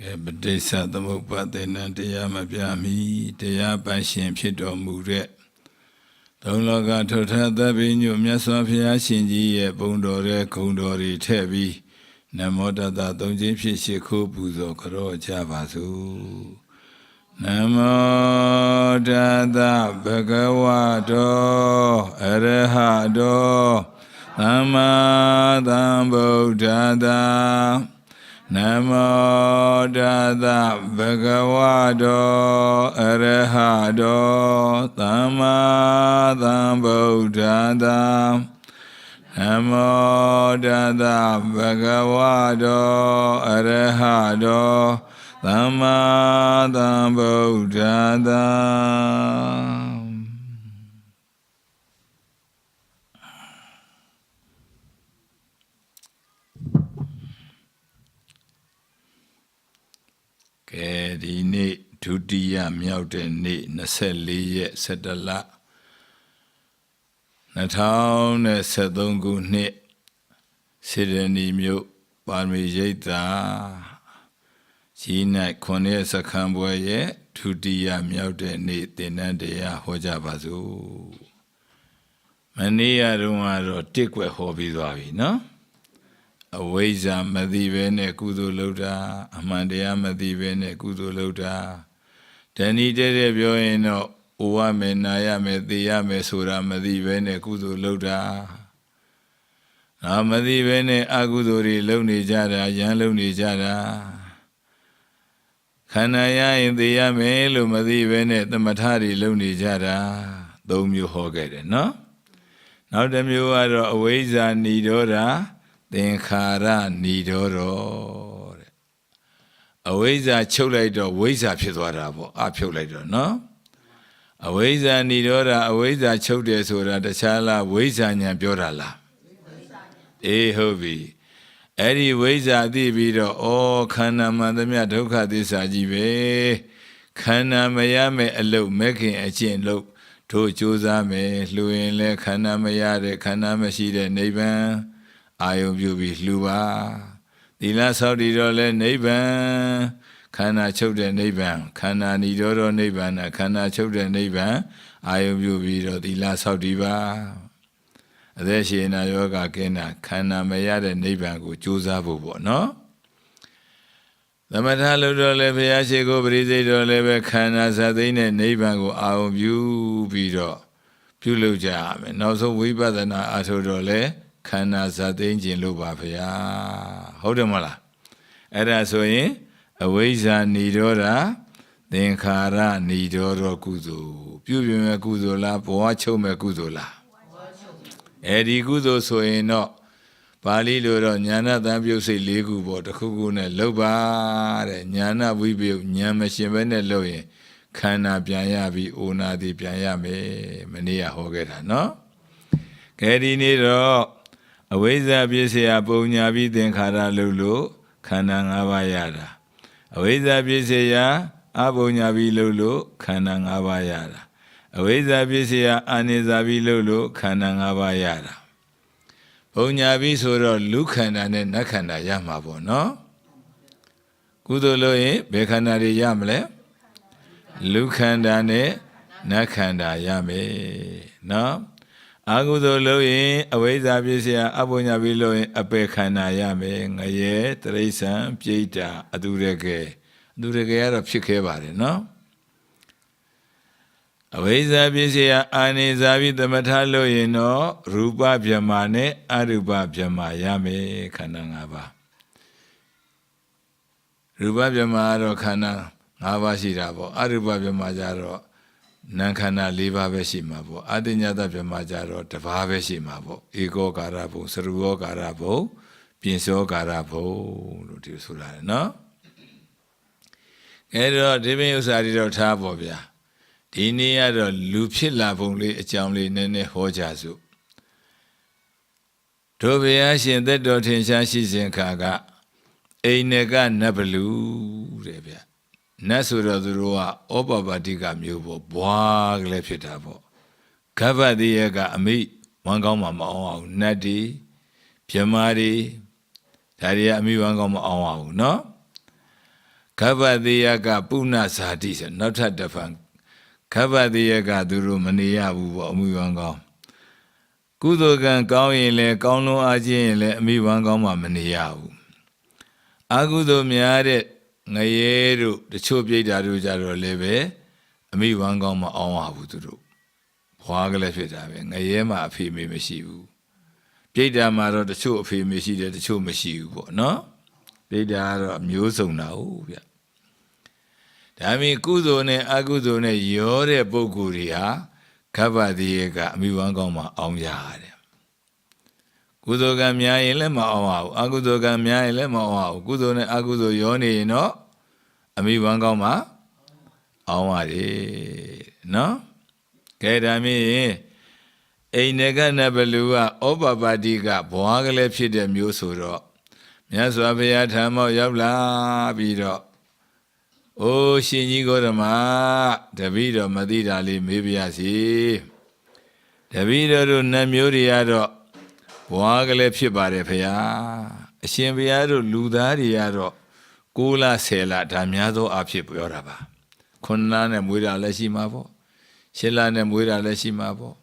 ပဋိစ္စသမုပ္ပါဒေနံတရားမပြမီတရားပိုင်ရှင်ဖြစ်တော်မူတဲ့သုံးလောကထောထသဗ္ဗညုမြတ်စွာဘုရားရှင်ကြီးရဲ့ဘုံတော်ရဲ့ဂုဏ်တော်တွေထည့်ပြီးနမောတတသုံးခြင်းဖြစ်ရှိခိုးပူဇော်ကြောကြပါစို့နမောတတဘဂဝတောအရဟတောသမ္မာသမ္ဗုဒ္ဓတ္တနမောတတဘဂဝတောအရဟတောသမ္မာသမ္ဗုဒ္ဓတ္တနမောတတဘဂဝတောအရဟတောသမ္မာသမ္ဗုဒ္ဓတ္တကဲဒီနေ့ဒုတိယမြောက်တဲ့နေ့24ရက်17လ2023ခုနှစ်စေရနီမြို့ပါရမီရိပ်သာကြီး၌ခွန်ရဲ့စခန်းပွဲရဲ့ဒုတိယမြောက်တဲ့နေ့သင်္นานတရားဟောကြပါစို့မနေ့ကတုန်းကတော့တစ်ကွယ်ဟောပြီးသွားပြီနော်အဝိဇ္ဇာမသိဘဲနဲ့ကုသိုလ်လုပ်တာအမှန်တရားမသိဘဲနဲ့ကုသိုလ်လုပ်တာတဏှိတဲ့ပြောရင်တော့အိုရမယ်နာရမယ်သိရမယ်ဆိုတာမသိဘဲနဲ့ကုသိုလ်လုပ်တာမသိဘဲနဲ့အကုသိုလ်တွေလုပ်နေကြတာရမ်းလုပ်နေကြတာခန္ဓာရရင်သိရမယ်လို့မသိဘဲနဲ့သမထတွေလုပ်နေကြတာ၃မျိုးဟောခဲ့တယ်နော်နောက်တစ်မျိုးကတော့အဝိဇ္ဇာဏိဒောဓသင်္ခါရဏိဒောဓတဲ့အဝိဇ္ဇာချုပ်လိုက်တော့ဝိဇ္ဇာဖြစ်သွားတာပေါ့အဖြုတ်လိုက်တော့နော်အဝိဇ္ဇာဏိဒောဓအဝိဇ္ဇာချုပ်တယ်ဆိုတာတခြားလားဝိဇ္ဇာဉာဏ်ပြောတာလားအေးဟုတ်ပြီအဲ့ဒီဝိဇ္ဇာသိပြီးတော့ဩခန္ဓာမှန်သမျှဒုက္ခသစ္စာကြီးပဲခန္ဓာမရမဲ့အလုတ်မဲ့ခင်အကျင့်လို့တို့ကြိုးစားမယ်လှူရင်လဲခန္ဓာမရတဲ့ခန္ဓာမရှိတဲ့နိဗ္ဗာန်အာယုံပြုပြီးလှူပါသီလဆောက်တည်တော့လဲနိဗ္ဗာန်ခန္ဓာချုပ်တဲ့နိဗ္ဗာန်ခန္ဓာဏိဒောဓနိဗ္ဗာန်ခန္ဓာချုပ်တဲ့နိဗ္ဗာန်အာယုံပြုပြီးတော့သီလဆောက်တည်ပါအသက်ရှင်နာယောဂကင်းတာခန္ဓာမရတဲ့နိဗ္ဗာန်ကိုကြိုးစားဖို့ပေါ့နော်သမထလို့တော့လည်းဘုရားရှိခိုးပရိသေတော်လည်းပဲခန္ဓာဇတ်သိမ်းတဲ့နိဗ္ဗာန်ကိုအာရုံပြုပြီးတော့ပြုလုပ်ကြရမယ်နောက်ဆုံးဝိပဿနာအထုတ်တော့လည်းခန္ဓာဇတ်သိမ်းခြင်းလို့ပါဗျာဟုတ်တယ်မလားအဲ့ဒါဆိုရင်အဝိဇ္ဇာဏိဒောဓသင်္ခါရဏိဒောဓကုသိုလ်ပြုပြင်မဲ့ကုသိုလ်လားဘဝချုပ်မဲ့ကုသိုလ်လားအဲ့ဒီကုသိုလ်ဆိုရင်တော့ပါဠိလိုတော့ဉာဏတံပြုတ်စိတ်၄ခုပေါ့တစ်ခုခုနဲ့လှုပ်ပါတဲ့ဉာဏဝိပယဉာဏ်မရှင်ဘဲနဲ့လှုပ်ရင်ခန္ဓာပြန်ရပြီးအိုနာတိပြန်ရမယ်မနေ့ကဟောခဲ့တာနော်ကဲဒီနေ့တော့အဝိဇ္ဇာပစ္စယပုံညာပြီးသင်္ခါရလှုပ်လို့ခန္ဓာ၅ပါးရတာအဝိဇ္ဇာပစ္စယအပုံညာပြီးလှုပ်လို့ခန္ဓာ၅ပါးရတာအဝိဇ္ဇာပစ္စယအာနိဇာပြီးလှုပ်လို့ခန္ဓာ၅ပါးရတာပုံညာပြီးဆိုတော့လူခန္ဓာနဲ့နတ်ခန္ဓာရမှာပေါ့နော်ကုသိုလ်လို့ရင်ဘယ်ခန္ဓာတွေရမလဲလူခန္ဓာနဲ့နတ်ခန္ဓာရမယ်နော်အကုသိုလ်လို့ရင်အဝိဇ္ဇာပစ္စယအပုံညာပြီးလို့ရင်အပေခန္ဓာရမယ်ငရဲတိရစ္ဆာန်ပြိတ္တာအတုရကေကတော့ဖြစ်ခဲ့ပါတယ်နော်အဝိဇ္ဇာပစ္စယအာနိဇာပြီးသမထလို့ရင်တော့ရူပဗြဟ္မာနဲ့အရူပဗြဟ္မာရမယ်ခန္ဓာ၅ပါးရူပဗြဟ္မာကတော့ခန္ဓာ၅ပါးရှိတာပေါ့အရူပဗြဟ္မာကြတော့နာမ်ခန္ဓာ၄ပါးပဲရှိမှာပေါ့အတ္တညတဗြဟ္မာကြတော့တစ်ပါးပဲရှိမှာပေါ့ဧကောကာရဘုံစရူယောကာရဘုံပြင်စောကာရဘုံလို့ဒီဆိုတာနော်အဲတော့ဒီပင်ဥစ္စာတွေတော့ထားပေါ့ဗျာဒီနေ့ကတော့လူဖြစ်လာပုံလေးအကြောင်းလေးနည်းနည်းဟောကြစို့တို့ဘုရားရှင်သက်တော်ထင်ရှားရှိစဉ်ခါကအိန္ဒကနတ်ဘလူတဲ့ဗျနတ်ဆိုတော့သူတို့ကဩပပါတိကမျိုးပေါ့ဘွားကလေးဖြစ်တာပေါ့ဂဗ္ဗတိယကအမိဝမ်းကောင်းမှမအောင်အောင်နတ်ဒီဗြဟ္မာတွေဒါတွေကအမိဝမ်းကောင်းမအောင်အောင်နော် Kavadiyaka Puna Sadis, not at the fun. Kavadiyaka Duru Mania Muangam. Kudogan Gawile, Gauno Ajin, me Wangama Maniau. Agudo Miare, Nayeru, the Chobi Darujaro Leve, me Wangama Awabuturu. Huagalefit having a yema of him, Meshiu. Jada Maro, the show of him, Messi, the show Meshiu, no? They are amused now. Dami Kudone, Agudone, Yore Boguria, Kavadiega, Miwangoma, Omyade. Kudogamia elema owa, Agudogamia elema owa, Kudone Agudo Yoni, no? Amiwangoma, Omade, no? Kedami, a nega nebelua, Obabadiga, Boagale de Musuro. Yaswabia Tamo Yabla Bido. Oh, Shinigorama, Davido Madida li Mibiasi. Davido Namuriado, Boagale Pibare Pia, Shimbiado Ludariado, Gula Sela, Damiado Apip Yoraba. Conan and Muda Leshimabo, Shelan and Muda Leshimabo.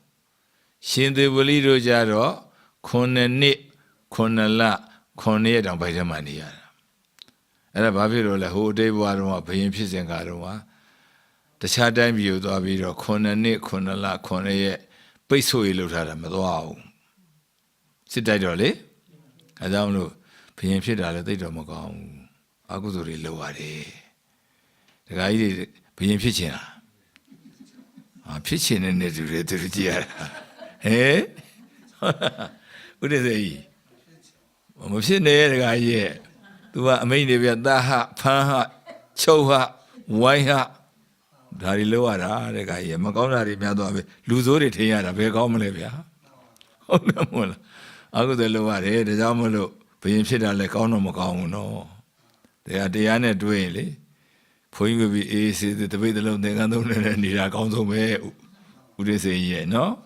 Shinde Bulido Jaro, Conanit, Conala, Conet on by the mania. And a babiro la whole day warma, paying peace and garoma. The Shadam view, the Abido, Conanit, Conala, Conet, Peso Illutada, Mado. Sit that dolly? I don't know, paying Pidala, they don't go. I go to the lower day. The guy did paying pitching. I'm pitching in it to the year. Eh? What is it? I'm sitting there, the guy, yeah. Do I mean if you're that Paha, Choha, Waiha, Dari Loara, the guy, Macona, Mado, Luzori, Tia, very commonly. Oh, no, I go the lower head, the Jamalo, being shit like Ono Macao, no. They are Diana Dwayne. For you will be easy the way the long thing I don't need a council way. Would they say, yeah, no?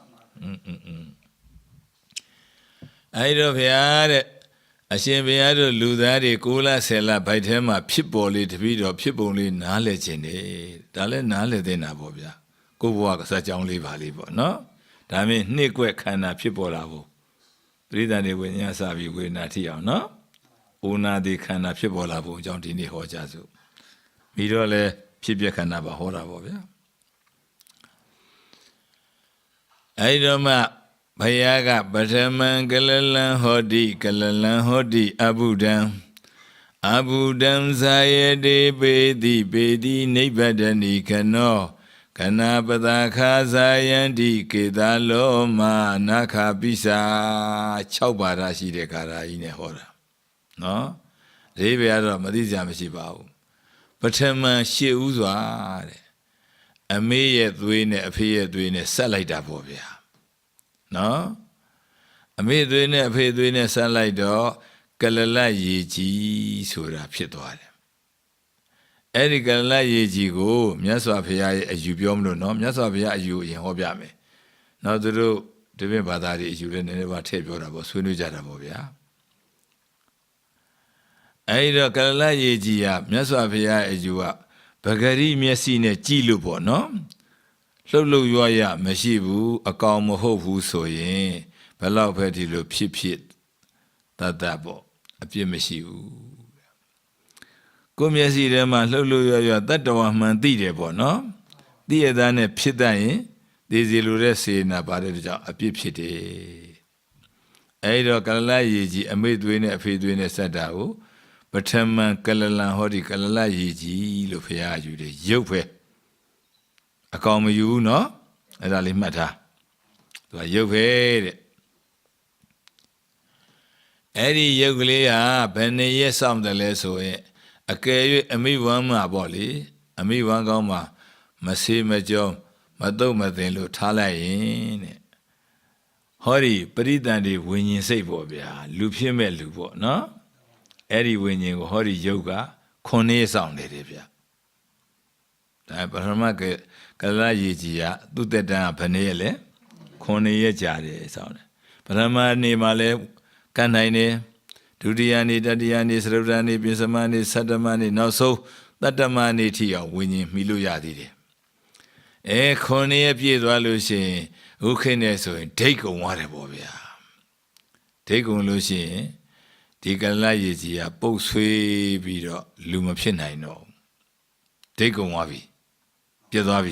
I don't hear I see me out of Ludari, Kula, Sella, by them a people, it be or people in knowledge in it. Dale knowledge in Abobia. Go walk such only valuable, no? That means Nick kind of people lavo. Three than they win Yasavi with Natia, no? Una de kind of people lavo, John Dini Hojazu. Midole, Pibia can never hold up. I don't know. Bayaga, Bataman, Galalan Hodi, Abudam. Abudam Zayede Bedi, Nebadani Kano, Kanabadaka Zayandi, Kedaloma, Naka Bisa, Chaubarashi de Kara in a horror. No? They were Madizam Shibao. Bataman Shiuzwa. A may doing appear doing a salida bobia. No? A may doing appear doing a salida, Galala Yeji, Sura Pietuare. Eric Galala Yeji go, Miaswapia as you biomno, no, Miaswapia you in Hobiame. Now the do the Badari you never take your about Sunujara bobia. Aida Galala Yeji, Miaswapia as you are. Bagari Miasine Chilubo, no? Lolo Yoya, Meshibu, a calm hofu so ye, Palau Petilo Pip, that dabo, a pia Meshibu. Come Yasi Rema, Lolo Yoya, that one man didebo, no? Dear than a pitae, these illuresi in a barrage, a pip shitty. Aido Kalaji, a midwin, a fidwin, a sadao. But Taman Kalalan Hodi Kalala Yiji, Lufia, you the Yope. I call me you, no? And I'll matter. Do I Yope? Eddie Yoglea, Penny, yes, some the less away. A carry a me one my body, a me one goma, Massi Major, Madoma then Lutala in. Hori, but it than the winning say, Bobia, Lupia Lupo, no? Eddie winning Hori Yoga, Kone sounded it. Paramaka Kalaji, do the damn panele, Kone Jade sound. Parama Nimale, Kanine, Dudiani, Dadiani, Srudani, Bisamani, Sadamani, now so Tatamanitia, winning Miluya did it. Cornea Piedra Lucy, who can so take on whatever. Take on Lucy, take a lazy, both sway, Vido, Lumapin, I know. Take on Wavi, Piedra.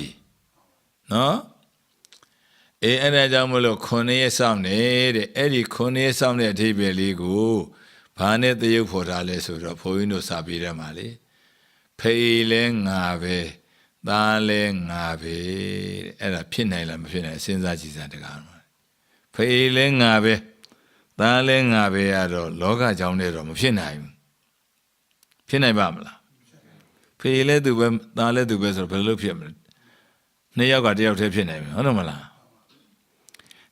No? Anadamolo Cornea sound, Eddie Cornea sound at table go. Panet the Euporales or Poino Sabira Mali. Payling ave, darling ave, and a pinnacle since that is at the ground. Payling ave, darling ave, Loga Johnny Romfinheim. Pinay Bamla. Payle the Wem, Dale the West of Pelupium. Nayaga de Pinay, Onomala.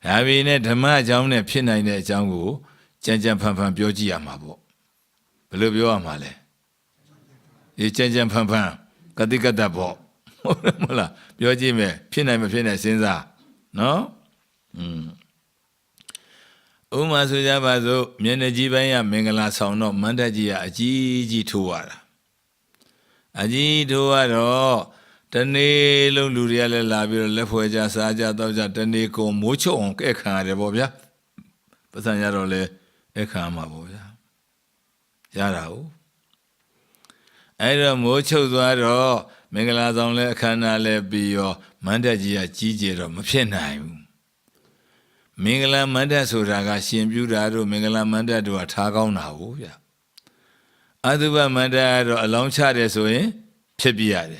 Having it a match on a pinay Jango, Janjam Pampan Biogi Amabo. Pelubio Amale. You change and pampan, Katika Dabo. Mola, Biogi me, Pinay since that. No? Uma Sujabazo, Menajiba, Mengala sound of Mandajia, Aji Tuara. Aji Tuaro, Tane Luria Labio, Lefoja Saja, Doja, Taneko, Mucho on Eka, the Bobia. Pasanyarole, Eka Maboya. Yarao. I don't mucho Dwaro, Mengala only canale bio, Mandajia Gigi, Mapinai. Mingala Manda Suraga, Shimbudado, Mingala Manda do a tagon now. Aduba Manda a long chade so eh? Pibiade.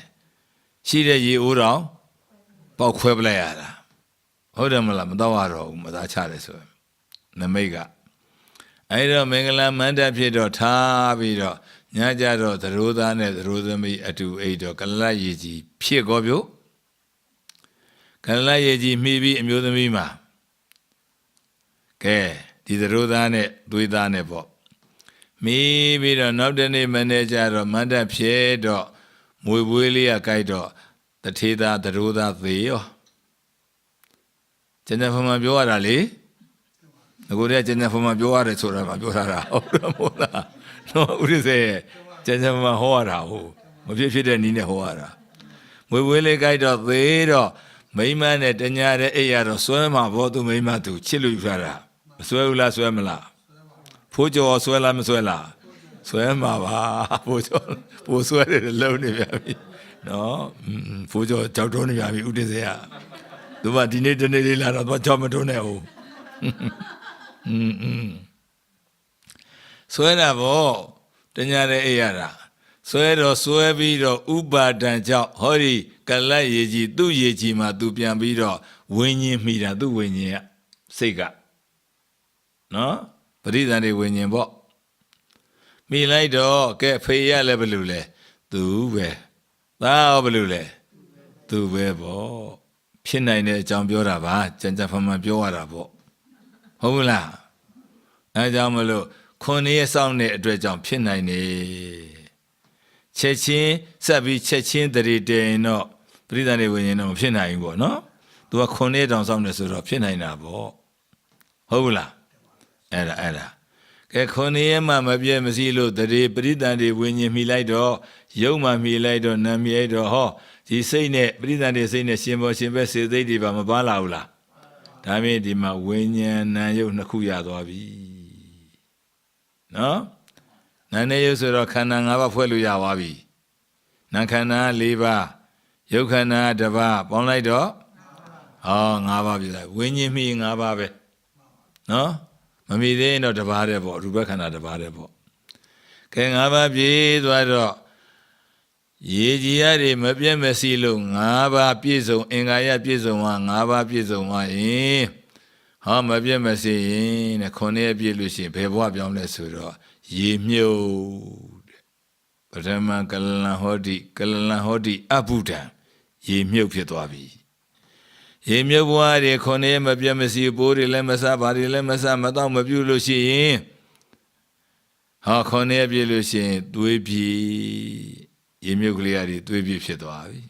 She de ye uro, Boquebleada. Hodamala Madawaro, Madachade so. Namega. I don't Mingala Manda Piedo, Tabido, Najado, the Rodane, the Rodami atu Ado, Kalayeji, Pie Gobio. Kalayeji, maybe Mudamima. Ke, did the Rodane, Duidane Bob. Maybe the Nobdani manager of Manda Piedo, Muibulia Kaido, the Tida, the Roda, the Jennifer Biorali? The good Jennifer Biora, so Biora. No, what is it? Jennifer Hora, who? What if you didn't need a Hora? We will guide of the Mayman at Danyara Air, Swema, Voto Mayma to Chilufara. Swella Swemla. Pujo or Swella Msuela. Swema, Pujo, sweated alone. No, Pujo, Chautonia, who is there? The what did the land of what Tomatoneo. Swella Vo, Danyara Air. Swero, Swebido, Uba Danja, Hori, Kalayeji, do Yejima, do Piambido, winning Mira, do winning Sega. No? But isn't it winning bo? Me like do, get pay a levelule, do we? Thou belule, do we bo? Pinine Jambiora, Janja from my Biorabo. Hola. I jamalo, Coney sound a dredge on Pinine. Chechin, Sabi Chechin, the day no. Breathe when you know Pinay, no? Do a Coney down some of Pinay bo. Hola. Era. Ke Coney, Mamma Biamazilo, the day breathe and they win ye me lido, Yoma me lido, Namiedo ho. The same breathe and they say a symbol, invested they diva Mabalaula. Tame di ma winyan na yo Nakuya dobi. No? Nane Yusura Kananga Fueluya wabi. Nakana liva, Yokana dava, Bonlido? Oh, Navabi, when you mean Navabe. No? Mammy, they not a variable, Rubacana the variable. Can Avabi, Dwado? Yejiari, Mabia Messilo, Nava Piso, Engaya Piso, Nava Piso, eh? How Mabia Messi in a Conea Bielusi, Peva beyond the Suro, ye mewed. But a man Kalanahodi, Abuta, ye mew Pietwabi. Ye mewad, a Conea Mabia Messi, Bori Lemasa, Bari Lemasa, Madame Mabulosi. How Conea Bielusi, Dwebi. Yemugliari, Dwebi Pietwabi.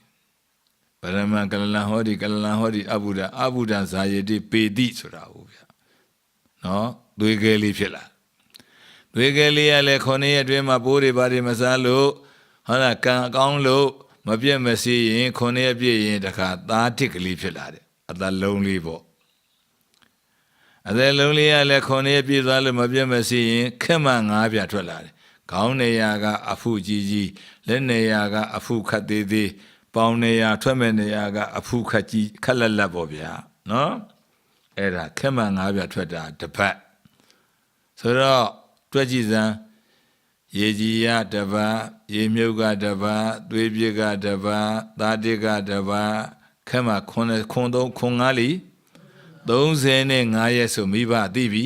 But a man Kalanahodi, Abuda, Sayedi, Pedi Surauvia. No, Dwegeli Pilla. Dwegeli Ale Conea, Dream Aburi, Bari Masalo, Hala kan kong lo mabye masi yin khone bye yin taka ta tikli phit la de ata long li po ata long li ya le khone bye twa lo mabye masi yin khema 5 ပြထွက်လာတယ်ခေါင်းနေရာကအဖုကြီးကြီးလက်နေရာကအဖုခတ်သေးသေးပေါင်းနေရာထွက်မဲ့နေရာကအဖုခတ်ကြီးခက်လက်လက်ပေါ့ဗျာနော်အဲ့ဒါခက်မှန် 5 ပြထွက်တာတစ်ပတ်ဆိုတော့တွက်ကြည့်စမ်းရေကြီးရတစ်ပတ်ရေမြုပ်ကတစ်ပတ်သွေးပြစ်ကတစ်ပတ်သားတစ်ကတစ်ပတ်ခက်မှခွန်5လီ35ရက်ဆိုမိဘသိပြီ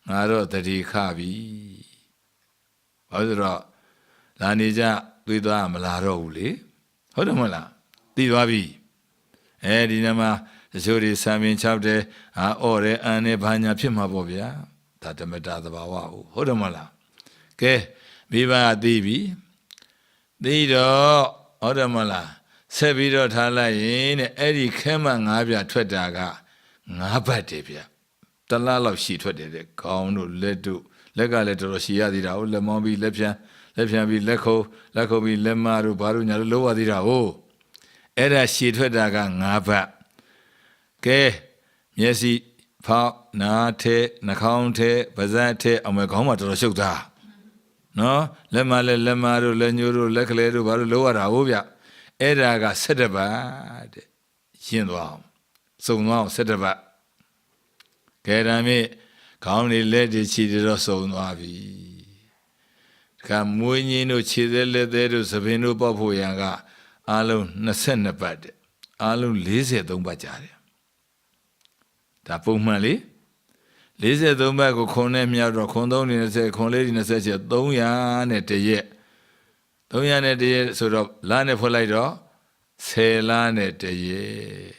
ငါတော့တတိခပြီဘာလို့တော့လာနေကြသွေးသွားမလာတော့ဘူးလေဟုတ်တယ်မလားသိသွားပြီဒီနေ့မှာတချို့တွေဆံပင်6တယ်အော်တယ်အန်နဲ့ဘာညာဖြစ်မှာပေါ့ဗျာဒါဓမ္မတာသဘာဝဟုတ်တယ်မလားကဲမိဘသိပြီသိတော့ဟုတ်တယ်မလားဆက်ပြီးတော့ထားလိုက်ရင်တဲ့အဲ့ဒီခဲမှ5 ပြထွက်တာက5 ပတ်တယ်ဗျတလားလောက်ရှည်ထွက်တယ်တဲ့ခေါင်းတို့လက်တို့လက်ကလည်းတော်တော်ရှည်ရသေးတာဟုတ်လက်မောင်းပြီးလက်ဖြန်းပြီးလက်ခုပ်ပြီးလက်မတို့ဘာတို့ညာတို့လောရသေးတာဟုတ်အဲ့ဒါရှည်ထွက်တာက5 ပတ်ကဲမျက်စိဖောက်နားထဲနှာခေါင်းထဲပါးစပ်ထဲအောင်မဲ့ခေါင်းမှာတော်တော်ရှုပ်သားနော်လက်မတို့လက်ညိုးတို့လက်ကလေးတို့ဘာလို့လောရတာဟုတ်ဗျအဲ့ဒါက17 ပတ်တဲ့ရှင်းသွားအောင်စုံသွားအောင်17 ပတ်ကဲဒါမြင့်ခေါင်းတွေလက်တွေခြေတွေတော့စုံသွားပြီကမွေးညင်းတို့ခြေသေးလက်သေးတို့သပင်တို့ပေါက်ဖို့ရန်ကအားလုံး22 ပတ်တဲ့အားလုံး43 ပတ်ကြာတယ်ဒါပုံမှန်လေ43 ပတ်ကိုခွန်နဲ့မြောက်တော့ခွန်3နေ20ခွန်4နေ20ချက်300နဲ့တရက်300နဲ့တရက်ဆိုတော့လနဲ့ဖွက်လိုက်တော့10 လနဲ့တရက်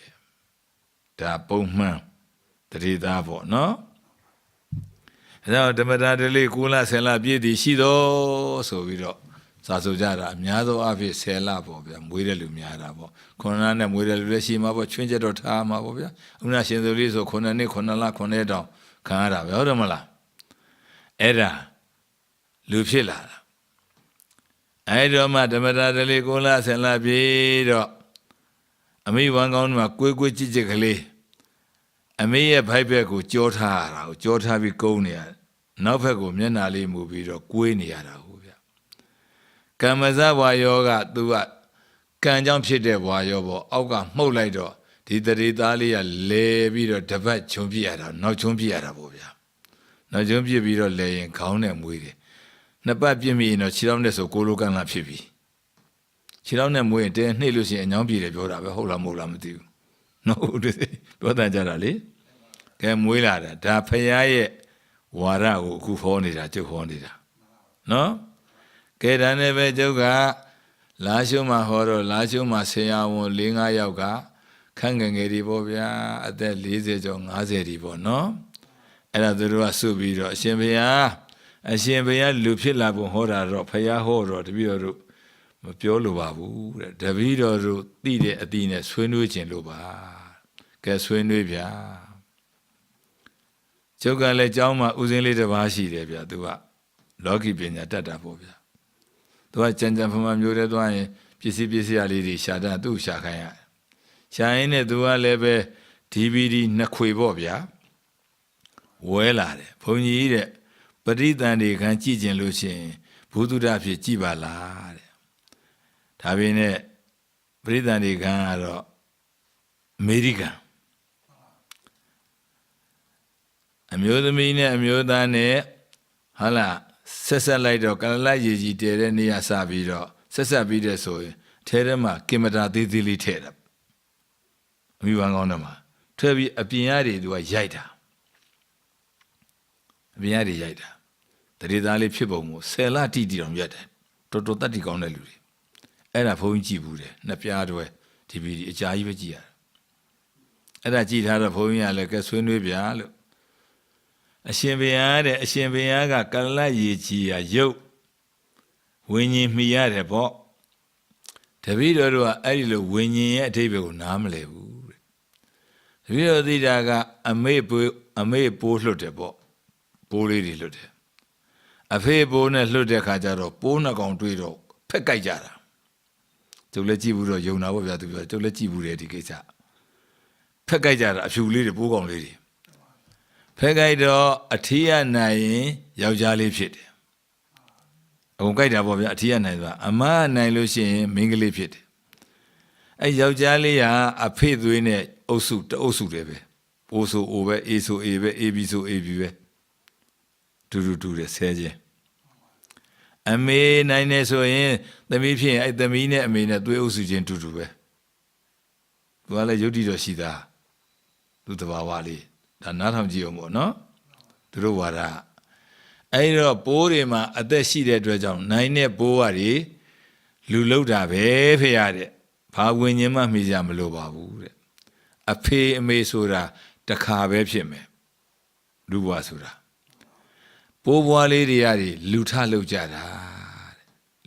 ဒါပုံမှန်တတိသားပေါ့နော်အဲတော့ဓမ္မတာတလေး9 လ 10 လပြည့်တည်ရှိတော့ဆိုပြီးတော့စာဆိုကြတာအများသောအားဖြင့်10 လပေါ့ဗျာမွေးတဲ့လူများတာပေါ့9 လနဲ့မွေးတဲ့လူလည်းရှိမှာပေါ့ချွင်းချက်တော့ထားမှာပေါ့ဗျာဥနာရှင်သူလေးဆို9 နှစ်9 လ 9 တောင်ခံရတာပဲဟုတ်တယ်မလားအဲ့ဒါလူဖြစ်လာတာအဲ့တော့မှဓမ္မတာတလေး9 လ 10 လပြည့်တော့အမိဝမ်းကောင်းမှာကွေးကြည့်ကလေးအမေရဲ့ဖိုက်ဘက်ကိုကြောထားရတာကိုကြောထားပြီးကုန်းနေရတယ်နောက်ဘက်ကိုမျက်နှာလေးမူပြီးတော့ကွေးနေရတာဟုတ်ဗျကမ္မဇဘွာယောကသူကကံကြောင့်ဖြစ်တဲ့ဘွာယောပေါ့အောက်ကမှုတ်လိုက်တော့ဒီတရေသားလေးကလဲပြီးတော့တပတ်ချုံပြရတာနောက်ချုံပြရတာပေါ့ဗျာနောက်ချုံပြပြီးတော့လဲရင်ခေါင်းနဲ့မွေးတယ်2 ပတ်ပြည့်မိရင်တော့ခြေထောက်နဲ့ဆိုကိုလိုကန်လာဖြစ်ပြီခြေထောက်နဲ့မွေးရင်တဲနှိမ့်လို့ရှိရင်အညောင်းပြေတယ်ပြောတာပဲဟုတ်လားမဟုတ်လားမသိဘူးနော်ဟုတ်တယ်ပြောတတ်ကြတာလေကဲမွေးလာတာဒါဖရာရဲ့ဝါရကိုအခုဟောနေတာကျုပ်ဟောနေတာနော်ကဲဒါနဲ့ပဲကျုပ်ကလာရှုမှာဟောတော့လာရှုမှာဆရာဝန်4-5 ယောက်ကခန့်ငယ်ငယ်တွေပေါ့ဗျာအသက်40ကျော်50တွေပေါ့နော်အဲ့ဒါသူတို့ကစုပြီးတော့အရှင်ဘုရားလူဖြစ်လာဖို့ဟောတာတော့ဖရာဟောတော့တပည့်တော်တို့မပြောလိုပါဘူးတဲ့တပည့်တော်တို့သိတဲ့အသီးနဲ့ဆွေးနွေးခြင်းလို့ပါကဲဆွေးနွေးဗျာကျုပ်ကလည်းကျောင်းမှာဦးစင်းလေးတစ်ပါးရှိတယ်ဗျာသူကလောကီပညာတတ်တာပေါ့ဗျာသူကကြံဖမမျိုးတဲ့သွားရင်ပစ္စည်းရလေးတွေရှာတာသူ့ရှာခိုင်းရတယ်ရှာရင်းနဲ့သူကလည်းပဲ DVD 2 ခွေပေါ့ဗျာဝဲလာတယ်ဘုန်းကြီးတဲ့ပရိသန်တွေခံကြည့်ကျင်လို့ရှိရင်ဘုသူဒ္ဓဖြစ်ကြည့်ပါလားတဲ့ဒါပေမဲ့ပရိသန်တွေခံကတော့အမေရိကန်အမျိုးသမီးနဲ့အမျိုးသားနဲ့ဟာလာဆက်လိုက်တော့ကလလရေကြီးတဲတဲ့နေရာစပြီးတော့ဆက်ပြီးတဲ့ဆိုရင်ထဲထဲမှာကင်မတာသေးသေးလေးထည့်တာအမိဝမ်းကောင်းတယ်မှာထွဲပြီးအပြင်ရတွေသူကရိုက်တာအပြင်ရတွေရိုက်တာတရေသားလေးဖြစ်ပုံကို10 လတိတိတောင်ရက်တယ်တော်တော်တတ်တိကောင်းတဲ့လူတွေအဲ့ဒါဘုန်းကြီးကြည့်ဘူးတယ်နှစ်ပြားတွဲ DVD အကြာကြီးပဲကြည့်ရတယ်အဲ့ဒါကြည့်ထားတော့ဘုန်းကြီးကလည်းကဲဆွေးနွေးဗျာလို့အရှင်ဘုရားကကလလရေကြီးရုပ်ဝိညာဉ်မိရတယ်ပေါ့တပည့်တော်တို့ကအဲ့ဒီလိုဝိညာဉ်ရဲ့အဓိပ္ပာယ်ကိုနားမလည်ဘူးတဲ့တပည့်တော်သိတာကအမေပိုးလွတ်တယ်ပေါ့ပိုးလေးတွေလွတ်တယ်အဖေပိုးနဲ့လွတ်တဲ့ခါကျတော့ပိုးနှစ်ကောင်တွေ့တော့ဖက်ကြိုက်ကြတာ ကျုပ်လည်းကြည့်ဘူးတော့ယုံတာပေါ့ဗျာသူပြောကျုပ်လည်းကြည့်ဘူးတယ်ဒီကိစ္စဖက်ကြိုက်ကြတာအဖြူလေးတွေပိုးကောင်လေးတွေဖက်ကြိုက်တော့အထီးရနိုင်ရင်ယောက်ျားလေးဖြစ်တယ်အကုန်ကြိုက်တာပေါ့ဗျာအထီးရနိုင်ဆိုတာအမနိုင်လို့ရှိရင်မိန်းကလေးဖြစ်တယ်အဲယောက်ျားလေးကအဖေသွေးနဲ့အုပ်စုတအုပ်စုတယ်ပဲအိုးဆိုအိုပဲအေးဆိုအေးပဲအေးပြီးဆိုအေးပြီးပဲတူတယ်ဆဲခြင်းအမေနိုင်နေဆိုရင်သမီးဖြစ်ရင်အဲ့သမီးနဲ့အမေနဲ့သွေးအုပ်စုချင်းတူပဲသူကလည်းယုတ်တိတော်ရှိတာသူတဘာဝလေးဒါနားထောင်ကြည့်အောင်ပေါ့နော်သူတို့ဝါဒအဲ့တော့ပိုးတွေမှာအသက်ရှိတဲ့အတွက်ကြောင့်နိုင်တဲ့ပိုးတွေလူလောက်တာပဲဖေရတဲ့ဘာဝิญဉ်မှမိကြမလို့ပါဘူးတဲ့အဖေအမေဆိုတာတခါပဲဖြစ်မယ်လူဘွားဆိုတာပိုးဘွားလေးတွေရတယ်လူထလောက်ကြတာ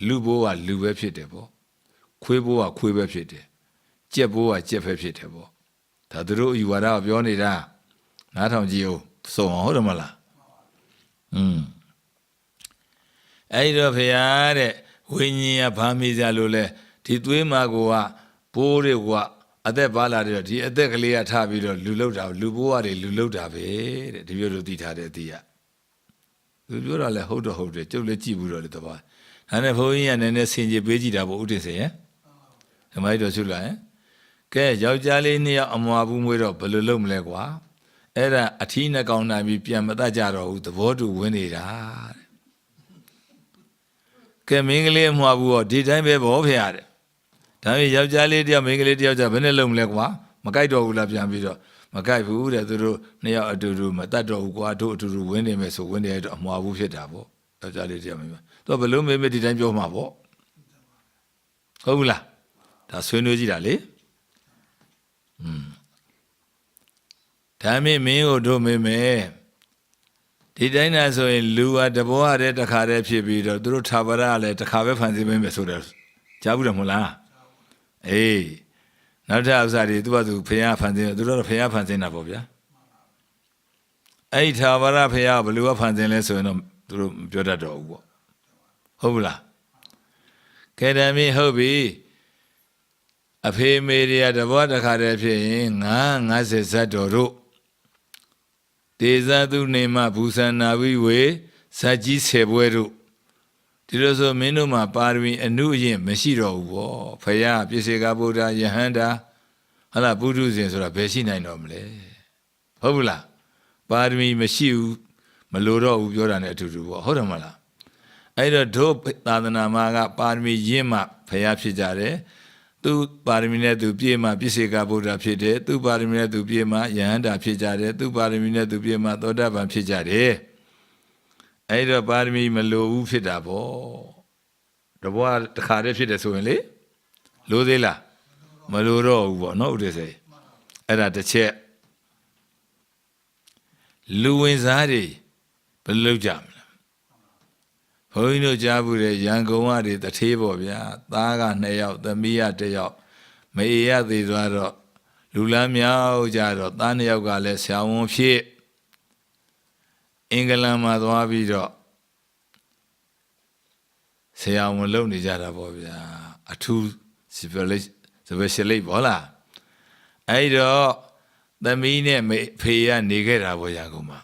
လူဘိုးကလူပဲဖြစ်တယ်ပေါ့ခွေးဘိုးကခွေးပဲဖြစ်တယ်ကြက်ဘိုးကကြက်ပဲဖြစ်တယ်ပေါ့ဒါသူတို့အယူဝါဒကပြောနေတာနားထောင်ကြည့်အောင်စုံအောင်ဟုတ်တယ်မလားအဲ့တော့ဖေရတဲ့ဝိညာဉ်ကဘာမိကြလို့လဲဒီသွေးမာကိုကပိုးတွေကအသက်ပါလာတယ်ဒီအသက်ကလေးကထပြီးတော့လူလောက်တာလူဘိုးကနေလူလောက်တာပဲတဲ့ဒီမျိုးတို့သိထားတဲ့အသီးကသူပြောတာလဲဟုတ်တယ်ကျုပ်လည်းကြည့်ဘူးတော့လေတပါးဒါနဲ့ဘုန်းကြီးကနည်းနည်းဆင်ခြေပေးကြည့်တာပေါ့ဥတည်စင်ရဲ့ဓမ္မကြီးတော်ရှုလာရင်ကဲယောက်ျားလေး2ယောက်အမွာဘူးမွေးတော့ဘယ်လိုလုပ်မလဲကွာအဲ့ဒါအထီးနှကောင်နိုင်ပြီးပြန်မတတ်ကြတော့ဘူးသဘောတူဝင်နေတာတဲ့ကဲမင်းကလေးအမွာဘူးတော့ဒီတိုင်းပဲဘောဖေရတယ်ဒါပေမဲ့ယောက်ျားလေးတယောက်မိန်းကလေးတယောက်ကြဘယ်နဲ့လုပ်မလဲကွာမကြိုက်တော့ဘူးလားပြန်ပြီးတော့မကြိုက်ဘူးတဲ့သူတို့2ယောက်အတူတူမတတ်တော့ဘူးကွာတို့အတူတူဝင်နေမယ်ဆိုဝင်နေတော့အမွာဘူးဖြစ်တာပေါ့ယောက်ျားလေးတယောက်မိန်းမသူကဘယ်လိုမေးမေးဒီတိုင်းပြောမှာပေါ့ဟုတ်ဘူးလားဒါဆွေးနွေးကြည့်တာလေဒါမင်းကိုတို့မေးမယ်ဒီတိုင်းသာဆိုရင်လူကတဘောရတဲ့တခါတည်းဖြစ်ပြီးတော့သူတို့ထာဝရကလည်းတခါပဲဖန်ဆင်းပေးမယ်ဆိုတော့ကြားဘူးတယ်မဟုတ်လားအေးနောက်ထပ်ဥစ္စာတွေသူကသူဖခင်ဖန်ဆင်းသူတို့ဖခင်ဖန်ဆင်းတာပေါ့ဗျာအဲ့ဒီထာဝရဖခင်ကဘယ်လိုဖန်ဆင်းလဲဆိုရင်တော့သူတို့မပြောတတ်တော့ဘူးပေါ့ဟုတ်ဘူးလားကဲဒါမင်းဟုတ်ပြီအဖေမေတွေကတဘောတခါတည်းဖြစ်ရင်50ဇတ်တော်တို့တေဇသူနေမဘူဇန္နာဝိဝေဇတ်ကြီး10ပွဲတို့ဒီလိုဆိုမင်းတို့မှာပါရမီအနုအရင်မရှိတော့ဘူးပေါ့ဖယားပြစ္ဆေကဗုဒ္ဓယဟန္တာဟာလားပုထုဇဉ်ဆိုတာဘယ်ရှိနိုင်တော့မလဲဟုတ်ဘူးလားပါရမီမရှိဘူးမလိုတော့ဘူးပြောတာ ਨੇ အတူတူပေါ့ဟုတ်တယ်မလားအဲ့တော့ဒုသာသနာမှာကပါရမီရင့်မှဖယားဖြစ်ကြတယ်သူပါရမီနဲ့သူပြည့်မှပြစ္ဆေကဗုဒ္ဓဖြစ်တယ်သူပါရမီနဲ့သူပြည့်မှယဟန္တာဖြစ်ကြတယ်သူပါရမီနဲ့သူပြည့်မှသောတာပန်ဖြစ်ကြတယ်အဲ့တော့ပါရမီမလိုဘူးဖြစ်တာပေါ့တဘွားတစ်ခါတည်းဖြစ်တယ်ဆိုရင်လေလိုသေးလားမလိုတော့ဘူးပေါ့နော်ဥဒိစေအဲ့ဒါတစ်ချက်လူဝင်စားတွေဘယ်လိုကြမလဲဘုန်းကြီးတို့ကြားဘူးတဲ့ရန်ကုန်ကတွေတထေးပေါ့ဗျာသားက2ယောက်သမီးက1ယောက်မေရသေးသွားတော့လူလမ်းမြောက်ကြတော့သား2ယောက်ကလည်းဆရာဝန်ဖြစ်အင်္ဂလန်မှာသွားပြီးတော့ဆရာဝန်လုပ်နေကြတာပေါ့ဗျာအထူး specialist ပေါ့လားအဲ့တော့သမီးနဲ့ဖေကနေခဲ့တာပေါ့ရန်ကုန်မှာ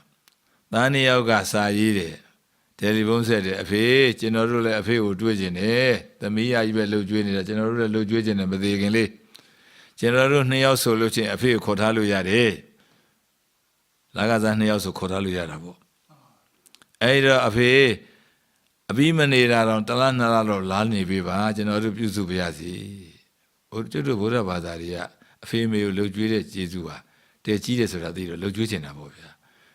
သား2ယောက်ကစာရေးတယ်တယ်လီဖုန်းဆက်တယ်အဖေကျွန်တော်တို့လည်းအဖေကိုတွေ့ကျင်တယ်သမီးရကြီးပဲလှုပ်ကြွေးနေတာကျွန်တော်တို့လည်းလှုပ်ကြွေးကျင်တယ်မသေးခင်လေးကျွန်တော်တို့2ယောက်ဆိုလို့ချင်းအဖေကိုခေါ်ထားလို့ရတယ်လာကစား2ယောက်ဆိုခေါ်ထားလို့ရတာပေါ့အဲ့တော့အဖေအပြီးမနေတာတော့1လ2လတော့လာနေပြီပါကျွန်တော်တို့ပြုစုပါရစေဘုရားတို့ဘုရားဘာသာတွေကအဖေမေကိုလှုပ်ကြွေးတဲ့ကျေးဇူးပါတည်ကြီးတယ်ဆိုတာသိတော့လှုပ်ကြွေးချင်တာပေါ့ဗျာ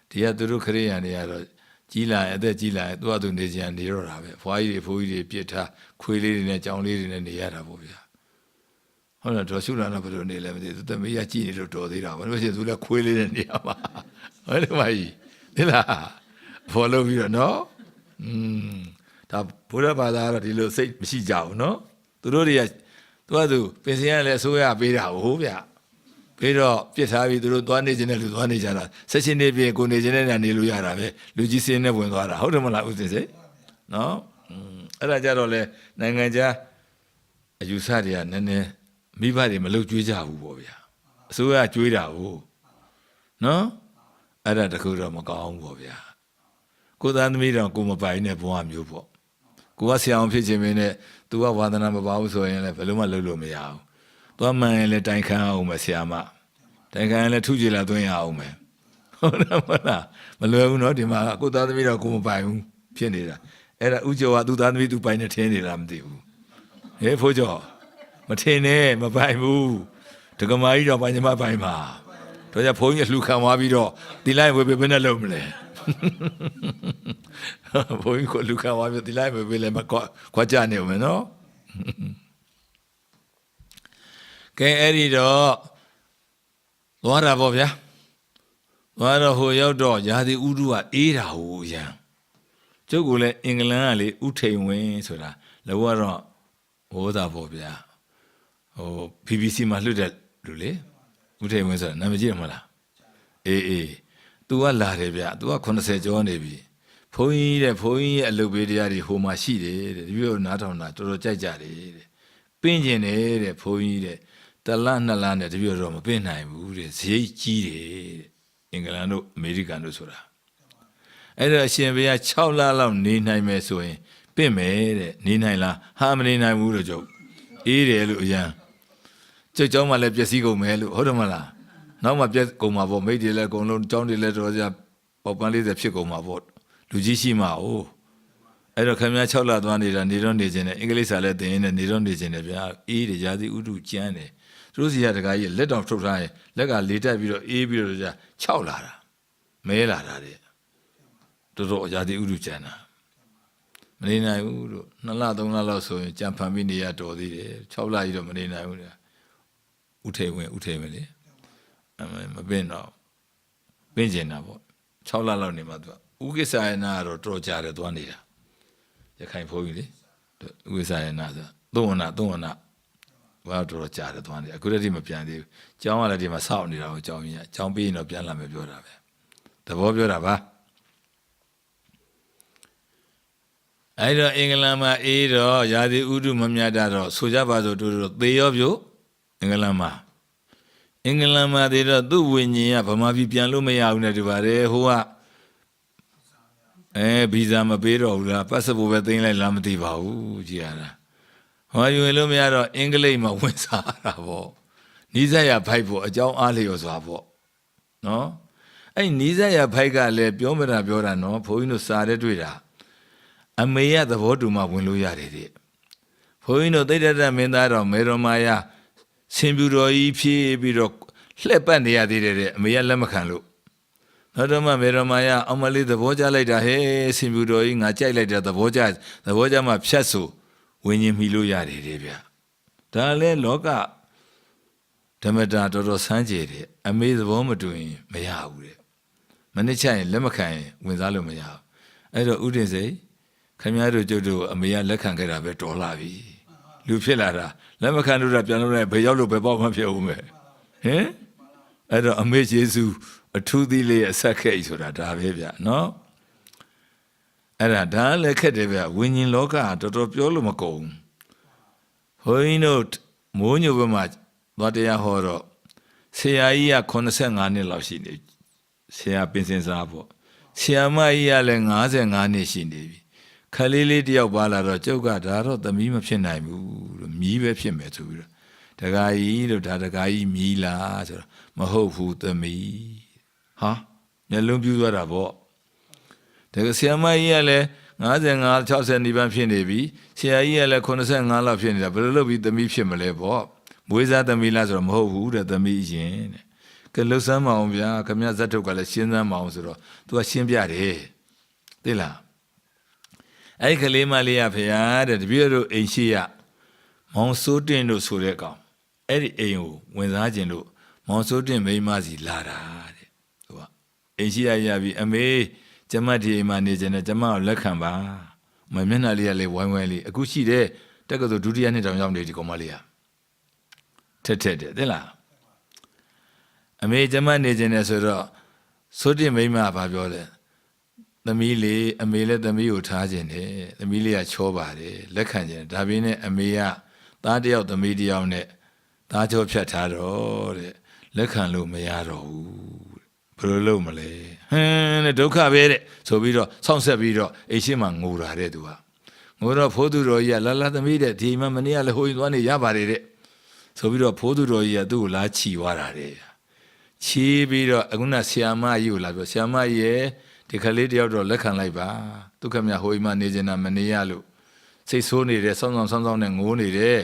ဒီကသူတို့ခရိယာန်တွေကတော့ကြီးလာအသက်ကြီးလာသူ့အတူနေကြနေတော့တာပဲဖွားကြီးတွေဖိုးကြီးတွေပြစ်ထားခွေးလေးတွေနဲ့ကြောင်လေးတွေနဲ့နေရတာပေါ့ဗျာဟုတ်လားတော်ရှုလာတော့ဘယ်လိုနေလဲမသိသူသမီးကကြည်နေလို့တော်သေးတာဘာလို့လဲသူလည်းခွေးလေးနဲ့နေရမှာဟုတ်တယ်မကြီးသိလားဖော်လို့ပြီးတော့နော်ဒါဘုရားဘာသာကတော့ဒီလိုစိတ်မရှိကြဘူးနော်သူတို့တွေကသူပင်စင်ရလည်းအစိုးရပေးတာဟုတ်ဗျာပြီးတော့ပြစ်ထားပြီးသူတို့သွားနေခြင်းနဲ့လူသွားနေကြတာဆက်ရှင်နေပြင်ကိုနေခြင်းနဲ့နေလို့ရတာပဲလူကြီးစင်းနဲ့ဝင်သွားတာဟုတ်တယ်မလားဦးစင်စေနော်အဲ့ဒါကြတော့လေနိုင်ငံခြား အယူဆတွေကနည်းနည်းမိဘတွေမလုပ်ကြွေးကြဘူးပေါ့ဗျာအစိုးရကြွေးတာဟုတ်နော်အဲ့ဒါတခုတော့မကောင်းဘူးပေါ့ဗျာကိုသားသမီးတော်ကိုမပိုင်နဲ့ဘဝမျိုးပေါ့ကိုကဆရာအောင်ဖြစ်ခြင်းမင်းနဲ့ तू ကဝါသနာမပါဘူးဆိုရင်လည်းဘယ်လိုမှလုပ်လို့မရဘူးသွားမှန်ရင်လည်းတိုင်ခံအောင်မယ်ဆရာမတိုင်ခံရင်လည်းထုကြည်လာသွင်းရအောင်မယ်ဟုတ်တယ်မလားမလွယ်ဘူးနော်ဒီမှာကိုသားသမီးတော်ကိုမပိုင်ဘူးဖြစ်နေတာအဲ့ဒါဥကျော်ကသူ့သားသမီးသူပိုင်နေထင်းနေတာမသိဘူးဟေးဖိုးကျော်မထင်းနဲ့မပိုင်ဘူးဒကမာကြီးတော့ပိုင်ညီမပိုင်ပါတော့ကြဘုန်းကြီးလှူခံသွားပြီးတော့ဒီလိုက်ဝေဘယ်နဲ့လုပ်မလဲဘုန်းကြီးကိုလှူခံသွားပြီးဒီလိုက်ဝေလည်းမခွာကြနေဦးမယ်နော်ကဲအဲ့ဒီတော့သွားတာပေါ့ဗျာသွားတော့ဟိုရောက်တော့ရာသီဥတုကအေးတာဟိုရန်ကျုပ်ကလည်းအင်္ဂလန်ကလေဥထိန်ဝင်းဆိုတာလောကတော့ဟိုသာပေါ့ဗျာဟို BBC မှာလွှတ်တဲ့လူလေဥထိန်ဝင်းဆိုတာနာမည်ကြီးတယ်မဟုတ်လားအေး तू ကလာတယ်ဗျ तू က80ကျော်နေပြီဘုန်းကြီးရဲ့အလုပ်ပေးတရားတွေဟိုမှာရှိတယ်တဲ့ဒီလိုနားထောင်တာတော်တော်ကြိုက်ကြတယ်တဲ့ပင်းကျင်တယ်တဲ့ဘုန်းကြီးတဲ့တလနှစ်လနဲ့တပြည့်တော့မပင်းနိုင်ဘူးတဲ့ဈေးကြီးတယ်တဲ့အင်္ဂလန်တို့အမေရိကန်တို့ဆိုတာအဲ့တော့အရှင်ဘုရား6လလောက်နေနိုင်မယ်ဆိုရင်ပင့်မယ်တဲ့နေနိုင်လားဟာမနေနိုင်ဘူးလို့ကျုပ်အေးတယ်လို့အရန်ကျုပ်เจ้าမှလည်းပျက်စီးကုန်မယ်လို့ဟုတ်တယ်မလားနောက်မှပြက်ကုန်မှာပေါ့မိတ်တွေလည်းအကုန်လုံးကျောင်းတွေလည်းတော်ကြပေါပန်း40ဖြစ်ကုန်မှာပေါ့လူကြီးရှိမှာ哦အဲ့တော့ခင်ဗျား6လသွားနေတာနေတော့နေခြင်းနဲ့အင်္ဂလိပ်စာလည်းသင်ရင်းနဲ့နေတော့နေခြင်းနဲ့ဗျာအေးတယ်ရာသီဥတုကျန်းတယ်သူတို့စီကတကားကြီးလက်တောင်ထုတ်ထားရင်လက်ကလေတက်ပြီးတော့အေးပြီးတော့ကြာ6လာတာမဲလာတာတဲ့တော်တော်ရာသီဥတုကျန်းတာမနေနိုင်ဘူးလို့2လ3လလောက်ဆိုရင်ကြံဖန်ပြီးနေရတော်သေးတယ်6လကြီးတော့မနေနိုင်ဘူးတဲ့ဥထိန်ဝင်လေမပင်းတော့ပင်းကျင်တာပေါ့6လလောက်နေမှသူဥကိစ္စယနာကတော့တော်ကြတယ်သွားနေတာရခိုင်ဘုန်းကြီးလေဥကိစ္စယနာဆိုသုံးဝနာဘာတော်ကြတယ်သွားနေအခုတည်းကမပြန်သေးဘူးကျောင်းကလည်းဒီမှာစောင့်နေတာကိုကျောင်းကြီးကကျောင်းပြီးရင်တော့ပြန်လာမယ်ပြောတာပဲသဘောပြောတာပါအဲ့တော့အင်္ဂလန်မှာအေးတော့ရာသီဥတုမမြတ်တာတော့ဆိုကြပါစို့တို့သေရောပြုတ်အင်္ဂလန်မှာသေးတော့သူ့ဝိညာဉ်ကဗမာပြည်ပြန်လို့မရဘူးနဲ့ဒီပါတယ်ဟိုကဗီဇာမပေးတော့ဘူးလားပတ်စပို့ပဲသိမ်းလိုက်လားမသိပါဘူးကြည်ရတာဟောယူလို့မရတော့အင်္ဂလိပ်မှာဝင်စားတာပေါ့နီးစပ်ရဖိုက်ပေါ့အကြောင်းအားလျော်စွာပေါ့နော်အဲ့နီးစပ်ရဖိုက်ကလည်းပြောမတာနော်ဘုန်းကြီးတို့စာထဲတွေ့တာအမေရသဘောတူမှဝင်လို့ရတယ်တဲ့ဘုန်းကြီးတို့သိတ္တမင်းသားတော်မေတော်မာယာဆင်ပြူတော်ကြီးဖြည့်ပြီးတော့လှက်ပတ်နေရသေးတယ်တဲ့အမေကလက်မခံလို့နောက်တော့မှမေတော်မာယာအောင်မလေးသဘောကျလိုက်တာဟဲ့ဆင်ပြူတော်ကြီးငါကြိုက်လိုက်တာသဘောကျမှဖြတ်ဆိုဝิญဉ်မိလို့ရတယ်တဲ့ဗျဒါလည်းလောကဓမ္မတာတော်တော်ဆန်းကျယ်တယ်အမေသဘောမတူရင်မရဘူးတဲ့မနစ်ချရင်လက်မခံရင်ဝင်စားလို့မရဘူးအဲ့တော့ဥဒိစိတ်ခင်ဗျားတို့ကျုပ်တို့အမေကလက်ခံခဲ့တာပဲတော်လာပြီလူဖြစ်လာတာလက်မခံလို့တာပြန်လို့လည်းဘယ်ရောက်လို့ဘယ်ပေါ့မှဖြစ်ဦးမယ်ဟင်အဲ့တော့အမေယေရှုအထူးသီးလေးအဆက်ခဲ့ဆိုတာဒါပဲဗျနော်အဲ့ဒါလည်းခက်တယ်ဗျဝิญဉ်လောကတော်တော်ပြောလို့မကုန်ဘုန်းကြီးတို့မိုးညိုဘက်မှာသွားတရားဟောတော့ဆရာကြီးက85နှစ်လောက်ရှိနေဆရာပင်စင်စားပေါ့ဆရာမကြီးကလည်း55နှစ်ရှိနေပြီခလေးတယောက်ပါလာတော့ကျုပ်ကဒါတော့သမီးမဖြစ်နိုင်ဘူးလို့မြီးပဲဖြစ်မယ်ဆိုပြီးတော့တခါကြီးလို့ဒါတခါကြီးမြီးလားဆိုတော့မဟုတ်ဘူးသမီးဟာမျက်လုံးပြူသွားတာပေါ့တကယ်ဆရာမကြီးကလည်း55 60နီးပါးဖြစ်နေပြီဆရာကြီးကလည်း85လောက်ဖြစ်နေတာဘယ်လိုလုပ်ပြီးသမီးဖြစ်မလဲပေါ့မွေးစားသမီးလားဆိုတော့မဟုတ်ဘူးတဲ့သမီးရင်တဲ့ကဲလှုပ်ဆမ်းမအောင်ဗျာခမရဇတ်ထုတ်ကလည်းရှင်းစမ်းမအောင်ဆိုတော့ तू ကရှင်းပြတယ်သိလားအဲ့ကလေးမလေးရဖေရတဲ့တပည့်တို့အိမ်ရှိရမောင်စိုးတင်တို့ဆိုတဲ့ကောင်အဲ့ဒီအိမ်ကိုဝင်စားခြင်းလို့မောင်စိုးတင်မိန်းမစီလာတာတဲ့သူကအိမ်ရှိရရပြီအမေကျမဒီအိမ်မှာနေခြင်းနဲ့ကျမကိုလက်ခံပါမမျက်နှာလေးကလေးဝိုင်းဝိုင်းလေးအခုရှိတဲ့တက်ကဆိုဒုတိယနှစ်တောင်ရောက်နေဒီကောင်မလေးကထက်တဲ့သိလားအမေကျမနေခြင်းနဲ့ဆိုတော့စိုးတင်မိန်းမကဘာပြောလဲသမီးလေးအမေလည်းသမီးကိုထားခြင်းတယ်သမီးလေးကချောပါတယ်လက်ခံခြင်းဒါပေမဲ့အမေက သားတယောက်သမီးတယောက်နဲ့သားကြောဖြတ်ထားတော့တဲ့လက်ခံလို့မရတော့ဘူးဘယ်လိုလုပ်မလဲတဲ့ဒုက္ခပဲတဲ့ဆိုပြီးတော့ဆောင်းဆက်ပြီးတော့အိမ်ရှိမှငိုတာတဲ့သူကငိုတော့ဖိုးသူတော်ကြီးကလာသမီးတဲ့ဒီမှမနေ့ကလည်းဟိုရင်သွားနေရပါတယ်တဲ့ဆိုပြီးတော့ဖိုးသူတော်ကြီးကသူ့ကိုလာချီသွားတာတဲ့ချီပြီးတော့အခုနဆရာမကြီးကိုလာပြောဆရာမကြီးရဲ့ဒီကလေးတယောက်တော့လက်ခံလိုက်ပါဒုက္ခမြဟိုရင်မှနေကျင်တာမနေရလို့စိတ်ဆိုးနေတယ်ဆောင်းနဲ့ငိုနေတယ်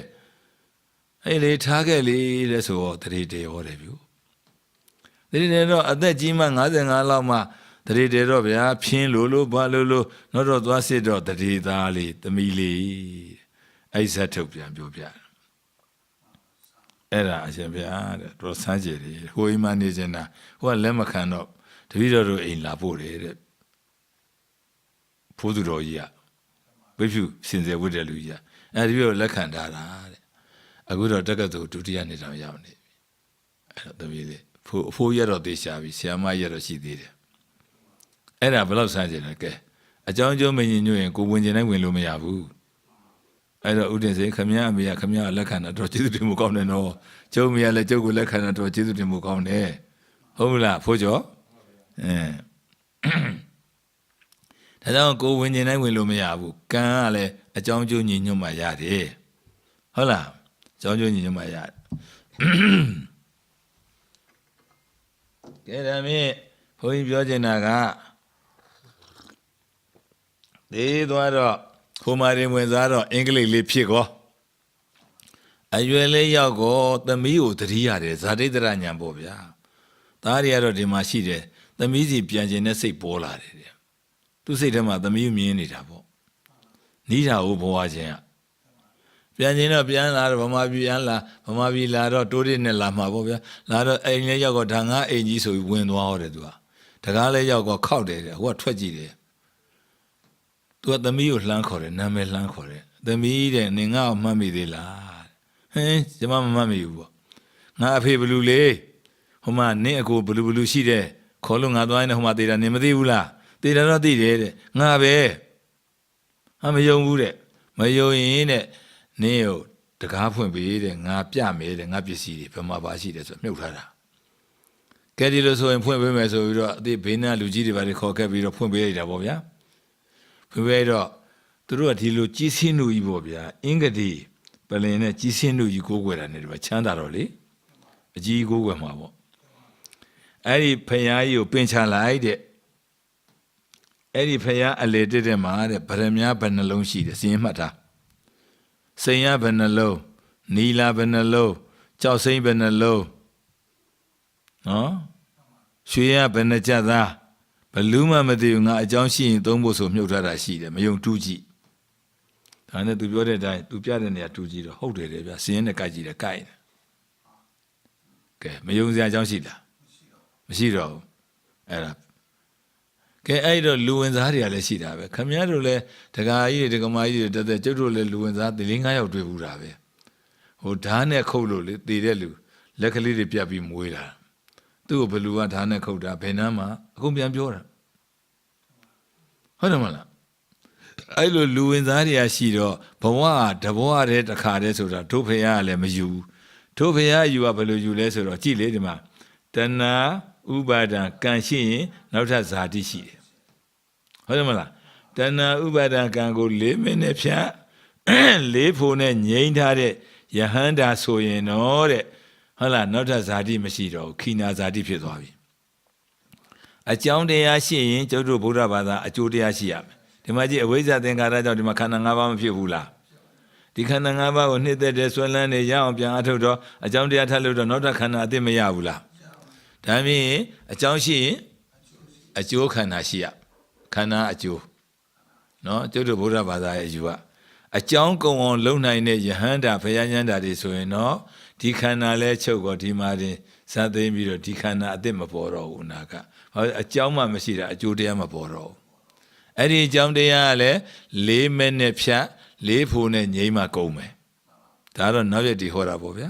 အဲ့လေထားခဲ့လေတဲ့ဆိုတော့တရေတေဟောတယ်ဗျတရေတေတော့အသက်ကြီးမှ55လောက်မှတရေတေတော့ဗျာဖြင်းလို့ဘာလို့တော့သွားစစ်တော့တရေသားလေးသမီးလေးအဲ့ဇက်ထုတ်ပြန်ပြောပြအဲ့ဒါအရှင်ဗျာတဲ့တော့ဆန်းကြည်တယ်ဟိုအိမ်မှနေနေတာဟိုကလက်မခံတော့တပည့်တော်တို့အိမ်လာဖို့တယ်တဲ့ဖိုးသူတော်ကြီးကဘိဖြူစင်စယ်ဝတ်တဲ့လူကြီးကအဲ့ဒီလိုလက်ခံထားတာတဲ့အခုတော့တက္ကသိုလ်ဒုတိယနှစ်တောင်ရောက်နေပြီအဲ့တော့သမီးလေးအဖိုးရတော့သေချာပြီဆရာမရတော့ရှိသေးတယ်အဲ့ဒါဘယ်လောက်ဆန်းကြတယ်ကဲအကြောင်းကျိုးမရင်ညွှင်ကိုဝင်ကျင်တိုင်းဝင်လို့မရဘူးအဲ့တော့ဥဒင်စေခမရအမေကခမရလက်ခံတော့ကျေးဇူးတင်မှုကောင်းတယ်နော်ကျုပ်မေကလည်းကျုပ်ကိုလက်ခံတော့ကျေးဇူးတင်မှုကောင်းတယ်ဟုတ်မလားဖိုးကျော်ဒါကြောင့်ကိုဝင်ကျင်တိုင်းဝင်လို့မရဘူးကံကလည်းအကြောင်းကျိုးညီညွတ်မှရတယ်ဟုတ်လားအကြောင်းကျိုးညီညွတ်မှရတယ်ကဲဒါမြင့်ဘုန်းကြီးပြောချင်တာကဒီသွားတော့ဟိုမာရင်ဝင်စားတော့အင်္ဂလိပ်လေးဖြစ်ကောအရွယ်လေးရောက်ကောသမီးကိုတတိရတယ်ဇာတိတရညာပေါ့ဗျာသားတွေကတော့ဒီမှာရှိတယ်သမီးစီပြန်ကျင်တဲ့စိတ်ပေါ်လာတယ်တဲ့သူ့စိတ်ထဲမှာသမီးမြင်နေတာပေါ့နီးတာကိုဘဝချင်းကပြန်ကျင်တော့ပြန်လာတော့ဗမာပြည်လာတော့တိုးရနဲ့လာမှာပေါ့ဗျာလာတော့အိမ်လေးရောက်တော့ဒါငါအိမ်ကြီးဆိုပြီးဝင်သွားတယ်သူကတကားလေးရောက်တော့ခောက်တယ်ဟိုကထွက်ကြည့်တယ်သူကသမီးကိုလှမ်းခေါ်တယ်နာမည်လှမ်းခေါ်တယ်သမီးတဲ့နင်ငါ့ကိုမှတ်မိသေးလားဟင်းကျွန်မမမှတ်မိဘူးပေါ့ငါအဖေဘလူလေးဟိုမှာနင့်အကိုဘလူရှိတယ်ခေါ်လို့ငါသွားရင်ဟိုမှာသေးတာနင်မသိဘူးလားသေတာတော့သိတယ်တဲ့ငါပဲမယုံဘူးတဲ့မယုံရင်တဲ့နင်းကိုတကားဖွင့်ပေးတဲ့ငါပြမယ်တဲ့ငါပစ္စည်းတွေဘယ်မှာပါရှိတယ်ဆိုမြုပ်ထားတာကဲဒီလိုဆိုရင်ဖွင့်ပေးမယ်ဆိုပြီးတော့အသေးဘေးနားလူကြီးတွေပါတွေခေါ်ခဲ့ပြီးတော့ဖွင့်ပေးလိုက်တာပေါ့ဗျာဖွင့်ပေးတော့သူတို့ကဒီလိုကြီးစင်းလူကြီးပေါ့ဗျာအင်္ဂတိပလင်နဲ့ကြီးစင်းလူကြီးကိုးကွယ်တာနဲ့ဒီမှာချမ်းသာတော့လေအကြီးကိုးကွယ်မှာပေါ့အဲ့ဒီဖယားကြီးကိုပင်ချလိုက်တဲ့အဲ့ဒီဖယားအလေတက်တဲ့မှာတဲ့ဗရမ ्या ဘယ်နှလုံးရှိတယ်စီရင်မှတ်တာစိန်ရဘယ်နှလုံးနီလာဘယ်နှလုံးကြောက်စိမ့်ဘယ်နှလုံးနော်ရွှေရဘယ်နှကြသားဘလူးမှမသိဘူးငါအကြောင်းရှိရင်သုံးဖို့ဆိုမြုပ်ထားတာရှိတယ်မယုံတူးကြည့်ဒါနဲ့သူပြောတဲ့အတိုင်းသူပြတဲ့နေရာတူးကြည့်တော့ဟုတ်တယ်လေဗျစီရင်နဲ့ကြိုက်ကြည့်တယ်ကြိုက်တယ်ကဲမယုံစရာအကြောင်းရှိလားမရှိတော့ဘူးအဲ့ဒါကဲအဲ့တော့လူဝင်စားတွေကလည်းရှိတာပဲခမည်းတော်လည်းဒကာကြီးတွေဒကမကြီးတွေတက်ကျုပ်တို့လည်းလူဝင်စား၄-၅ယောက်တွေ့ဘူးတာပဲဟိုဓာတ်နဲ့ခုတ်လို့လေတည်တဲ့လူလက်ကလေးတွေပြတ်ပြီးမွေးတာသူ့ကိုဘလူကဓာတ်နဲ့ခုတ်တာဘယ်နှမ်းမှအခုပြန်ပြောတာဟုတ်တယ်မလားအဲ့လိုလူဝင်စားတွေကရှိတော့ဘဝတဘဝတည်းတစ်ခါတည်းဆိုတာဒုဖရာကလည်းမယူဒုဖရာယူကဘယ်လိုယူလဲဆိုတော့ကြည့်လေဒီမှာတဏှာဥပါဒံကံရှိရင်နောက်ထပ်ဇာတိရှိတယ်ဟုတ်တယ်မလားတဏှာဥပါဒံကံကို၄မိနစ်ဖြတ်၄ဖို့နဲ့ငြိမ်းထားတဲ့ယဟန္တာဆိုရင်တော့တဲ့ဟုတ်လားနောက်ထပ်ဇာတိမရှိတော့ဘူးခိနာဇာတိဖြစ်သွားပြီအကြောင်းတရားရှိရင်ကျုပ်တို့ဗုဒ္ဓဘာသာအကျိုးတရားရှိရမယ်ဒီမှာကြည့်အဝိဇ္ဇသင်္ခါရကြောင့်ဒီမှာခန္ဓာ၅ပါးမဖြစ်ဘူးလားဒီခန္ဓာ၅ပါးကိုနှစ်သက်တဲ့ဆွဲလန်းနေရအောင်ပြန်အထုတ်တော့အကြောင်းတရားထပ်လို့တော့နောက်ထပ်ခန္ဓာအသစ်မရဘူးလားဒါမြင်အကြောင်းရှိရင်အကျိုးခန္ဓာရှိရခန္ဓာအကျိုးနော်ကျုပ်တို့ဗုဒ္ဓဘာသာရဲ့အယူကအကြောင်းကုံအောင်လုံနိုင်တဲ့ယဟန္တာဘုရားဉာဏ်တာတွေဆိုရင်တော့ဒီခန္ဓာလဲချုပ်တော့ဒီမှာတင်ဇာသိမ်းပြီးတော့ဒီခန္ဓာအသစ်မပေါ်တော့ဘူးနာကအကြောင်းမှမရှိတာအကျိုးတရားမပေါ်တော့ဘူးအဲ့ဒီအကြောင်းတရားကလည်း၄မိနစ်ဖြတ်၄ဖို့နဲ့ငြိမ်းမှကုန်မယ်ဒါတော့နောက်ရက်ဒီဟောတာပေါ့ဗျာ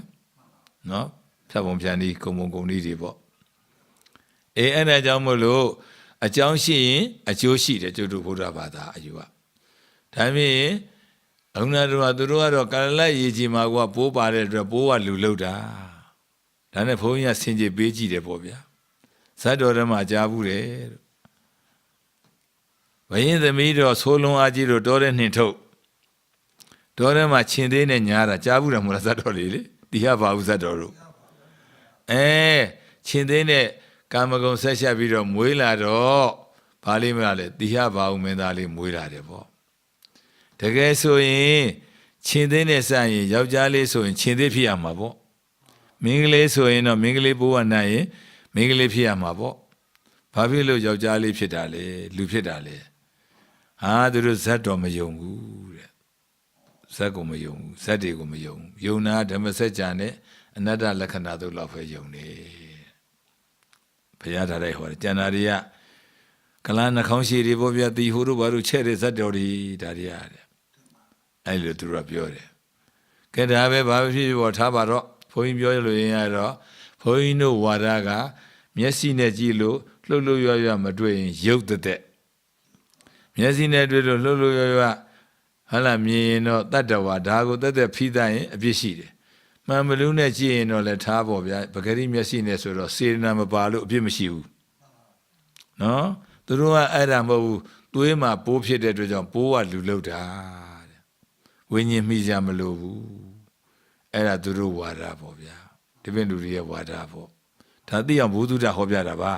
နော်ဖြတ်ပုံပြန်ဒီကုံပုံကုံဒီတွေပေါ့အဲ့ဒါကြောင့်မို့လို့အကြောင်းရှိရင်အကျိုးရှိတယ်ကျုပ်တို့ဗုဒ္ဓဘာသာအယူကဒါမြင် အခုနတော့သူတို့ကတော့ကာလရေကြီးမှာကပိုးပါတဲ့အတွက်ပိုးကလူလောက်တာဒါနဲ့ဘုန်းကြီးကဆင်ခြေပေးကြည့်တယ်ပေါ့ဗျာဇတ်တော်ထဲမှာကြားဘူးတယ်ဘယင်းသမီးတော်ဆိုးလုံးအားကြီးတို့တောထဲနှင်ထုတ်တောထဲမှာခြင်သေးနဲ့ညားတာကြားဘူးတယ်မို့လားဇတ်တော်လေးလေဒီဟပါဘူးဇတ်တော်တို့ခြင်သေးနဲ့ကာမဂုဏ်ဆက်ရှက်ပြီးတော့မွေးလာတော့ဘာလေးမလားလဲဒီဟပါဦးမင်းသားလေးမွေးလာတယ်ပေါ့တကယ်ဆိုရင်ခြင်သေးနဲ့စရင်ယောက်ျားလေးဆိုရင်ခြင်သေးဖြစ်ရမှာပေါ့မင်းကလေးဆိုရင်တော့မင်းကလေးဘိုးကနိုင်ရင်မင်းကလေးဖြစ်ရမှာပေါ့ဘာဖြစ်လို့ယောက်ျားလေးဖြစ်တာလဲလူဖြစ်တာလဲသူတို့ဇတ်တော်မယုံဘူးတဲ့ဇတ်ကိုမယုံဘူးဇတ်တွေကိုမယုံယုံနာဓမ္မစကြာနဲ့အနတ္တလက္ခဏာတို့လောက်ပဲယုံနေဘုရားထားတဲ့ဟောတယ်ကျန်တာတွေကကလနှခေါင်းရှိတွေပေါ့ဗျာတီဟိုတို့ဘာတို့ချဲ့တဲ့ဇတ်တော်တွေဒါတွေရတယ်အဲ့လိုသူတို့ကပြောတယ်ကဲဒါပဲဘာဖြစ်ဖြစ်ပေါ်ထားပါတော့ဘုန်းကြီးပြောရလို့ရင်ရတော့ဘုန်းကြီးတို့ဝါဒကမျက်စိနဲ့ကြည့်လို့လှုပ်လှုပ်ရွရွမတွေ့ရင်ရုပ်တဲ့မျက်စိနဲ့တွေ့လို့လှုပ်လှုပ်ရွရွဟာလာမြင်ရင်တော့တတ္တဝါဒါကိုတက်ဖိသရင်အပြစ်ရှိတယ်မှန်မလူးနဲ့ကြည့်ရင်တော့လည်းထားပေါ့ဗျာပဂရိမျက်စိနဲ့ဆိုတော့စေရနာမပါလို့အပြစ်မရှိဘူးနော်သူတို့ကအဲ့ဒါမဟုတ်ဘူးသွေးမှာပိုးဖြစ်တဲ့အတွက်ကြောင့်ပိုးကလူလောက်တာတဲ့ဝိညာဉ်မိကြမလို့ဘူးအဲ့ဒါသူတို့ဝါဒပေါ့ဗျာဒီပင်လူတွေရဲ့ဝါဒပေါ့ဒါသိအောင်ဘုသူဒ္ဓဟောပြတာပါ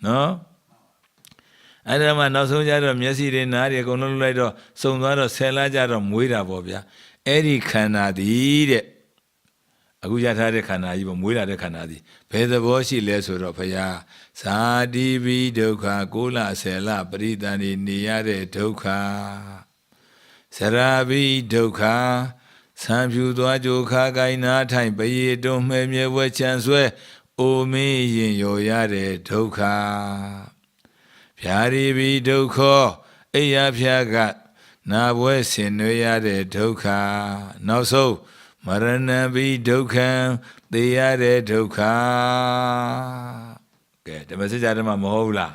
နော်အဲ့ဒါမှနောက်ဆုံးကြတော့မျက်စိတွေနားတွေအကုန်လုံးလိုက်တော့စုံသွားတော့ဆယ်လားကြတော့မွေးတာပေါ့ဗျာအဲ့ဒီခန္ဓာသည်တဲ့အခုရထားတဲ့ခန္ဓာကြီးပေါ့မွေးလာတဲ့ခန္ဓာသည်ဘယ်သဘောရှိလဲဆိုတော့ဘုရားဇာတိဘိဒုက္ခကိုလဆယ်လပရိသန္တိနေရတဲ့ဒုက္ခဇရာဘိဒုက္ခဆံဖြူသွားကြိုခါကိုင်းနာထိုင်ပရေတုံးမှဲမြဲဝဲချမ်းဆွဲအိုမင်းရင်ရောရတဲ့ဒုက္ခဖြာရီဘိဒုက္ခအိယာဖြာကနာပွဲဆင်နွေရတဲ့ဒုက္ခနောက်ဆုံးမရဏဘိဒုက္ခံသေရတဲ့ဒုက္ခကဲဓမ္မစကြာဓမ္မမဟုတ်ဘူးလား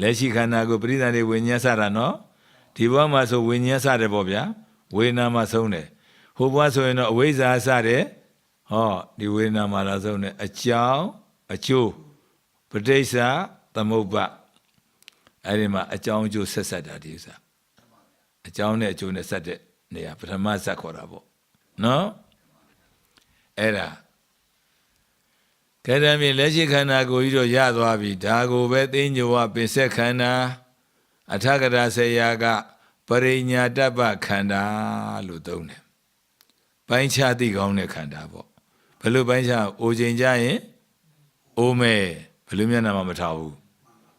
လက်ရှိခန္ဓာကိုပရိသတ်တွေဝိညာဉ်စတာနော်ဒီဘဝမှာဆိုဝိညာဉ်စတယ်ပေါ့ဗျာဝေဒနာမှာဆုံးတယ်ဟိုဘဝဆိုရင်တော့အဝိဇ္ဇာစတယ်ဟောဒီဝေဒနာမှာလာဆုံးတယ်အကြောင်းအကျိုးပဋိစ္စသမုပ္ပါအဲ့ဒီမှာအကြောင်းအကျိုးဆက်ဆက်တာဒီဥစ္စာအကြောင်းနဲ့အကျိုးနဲ့ဆက်တဲ့နေရာပထမဇတ်ခေါ်တာပေါ့နော်အဲ့ဒါကဲဒါမြင်လက်ရှိခန္ဓာကိုယ်ကြီးတော့ရသွားပြီဒါကိုပဲသိညိုဝပင်ဆက်ခန္ဓာအထကရာဆေယကပရိညာတပ္ပခန္ဓာလို့သုံးတယ်ပိုင်းခြားသိကောင်းတဲ့ခန္ဓာပေါ့ဘယ်လိုပိုင်းခြားအိုခြင်းကြရင်အိုမဲဘယ်လိုမျက်နှာမှမထားဘူး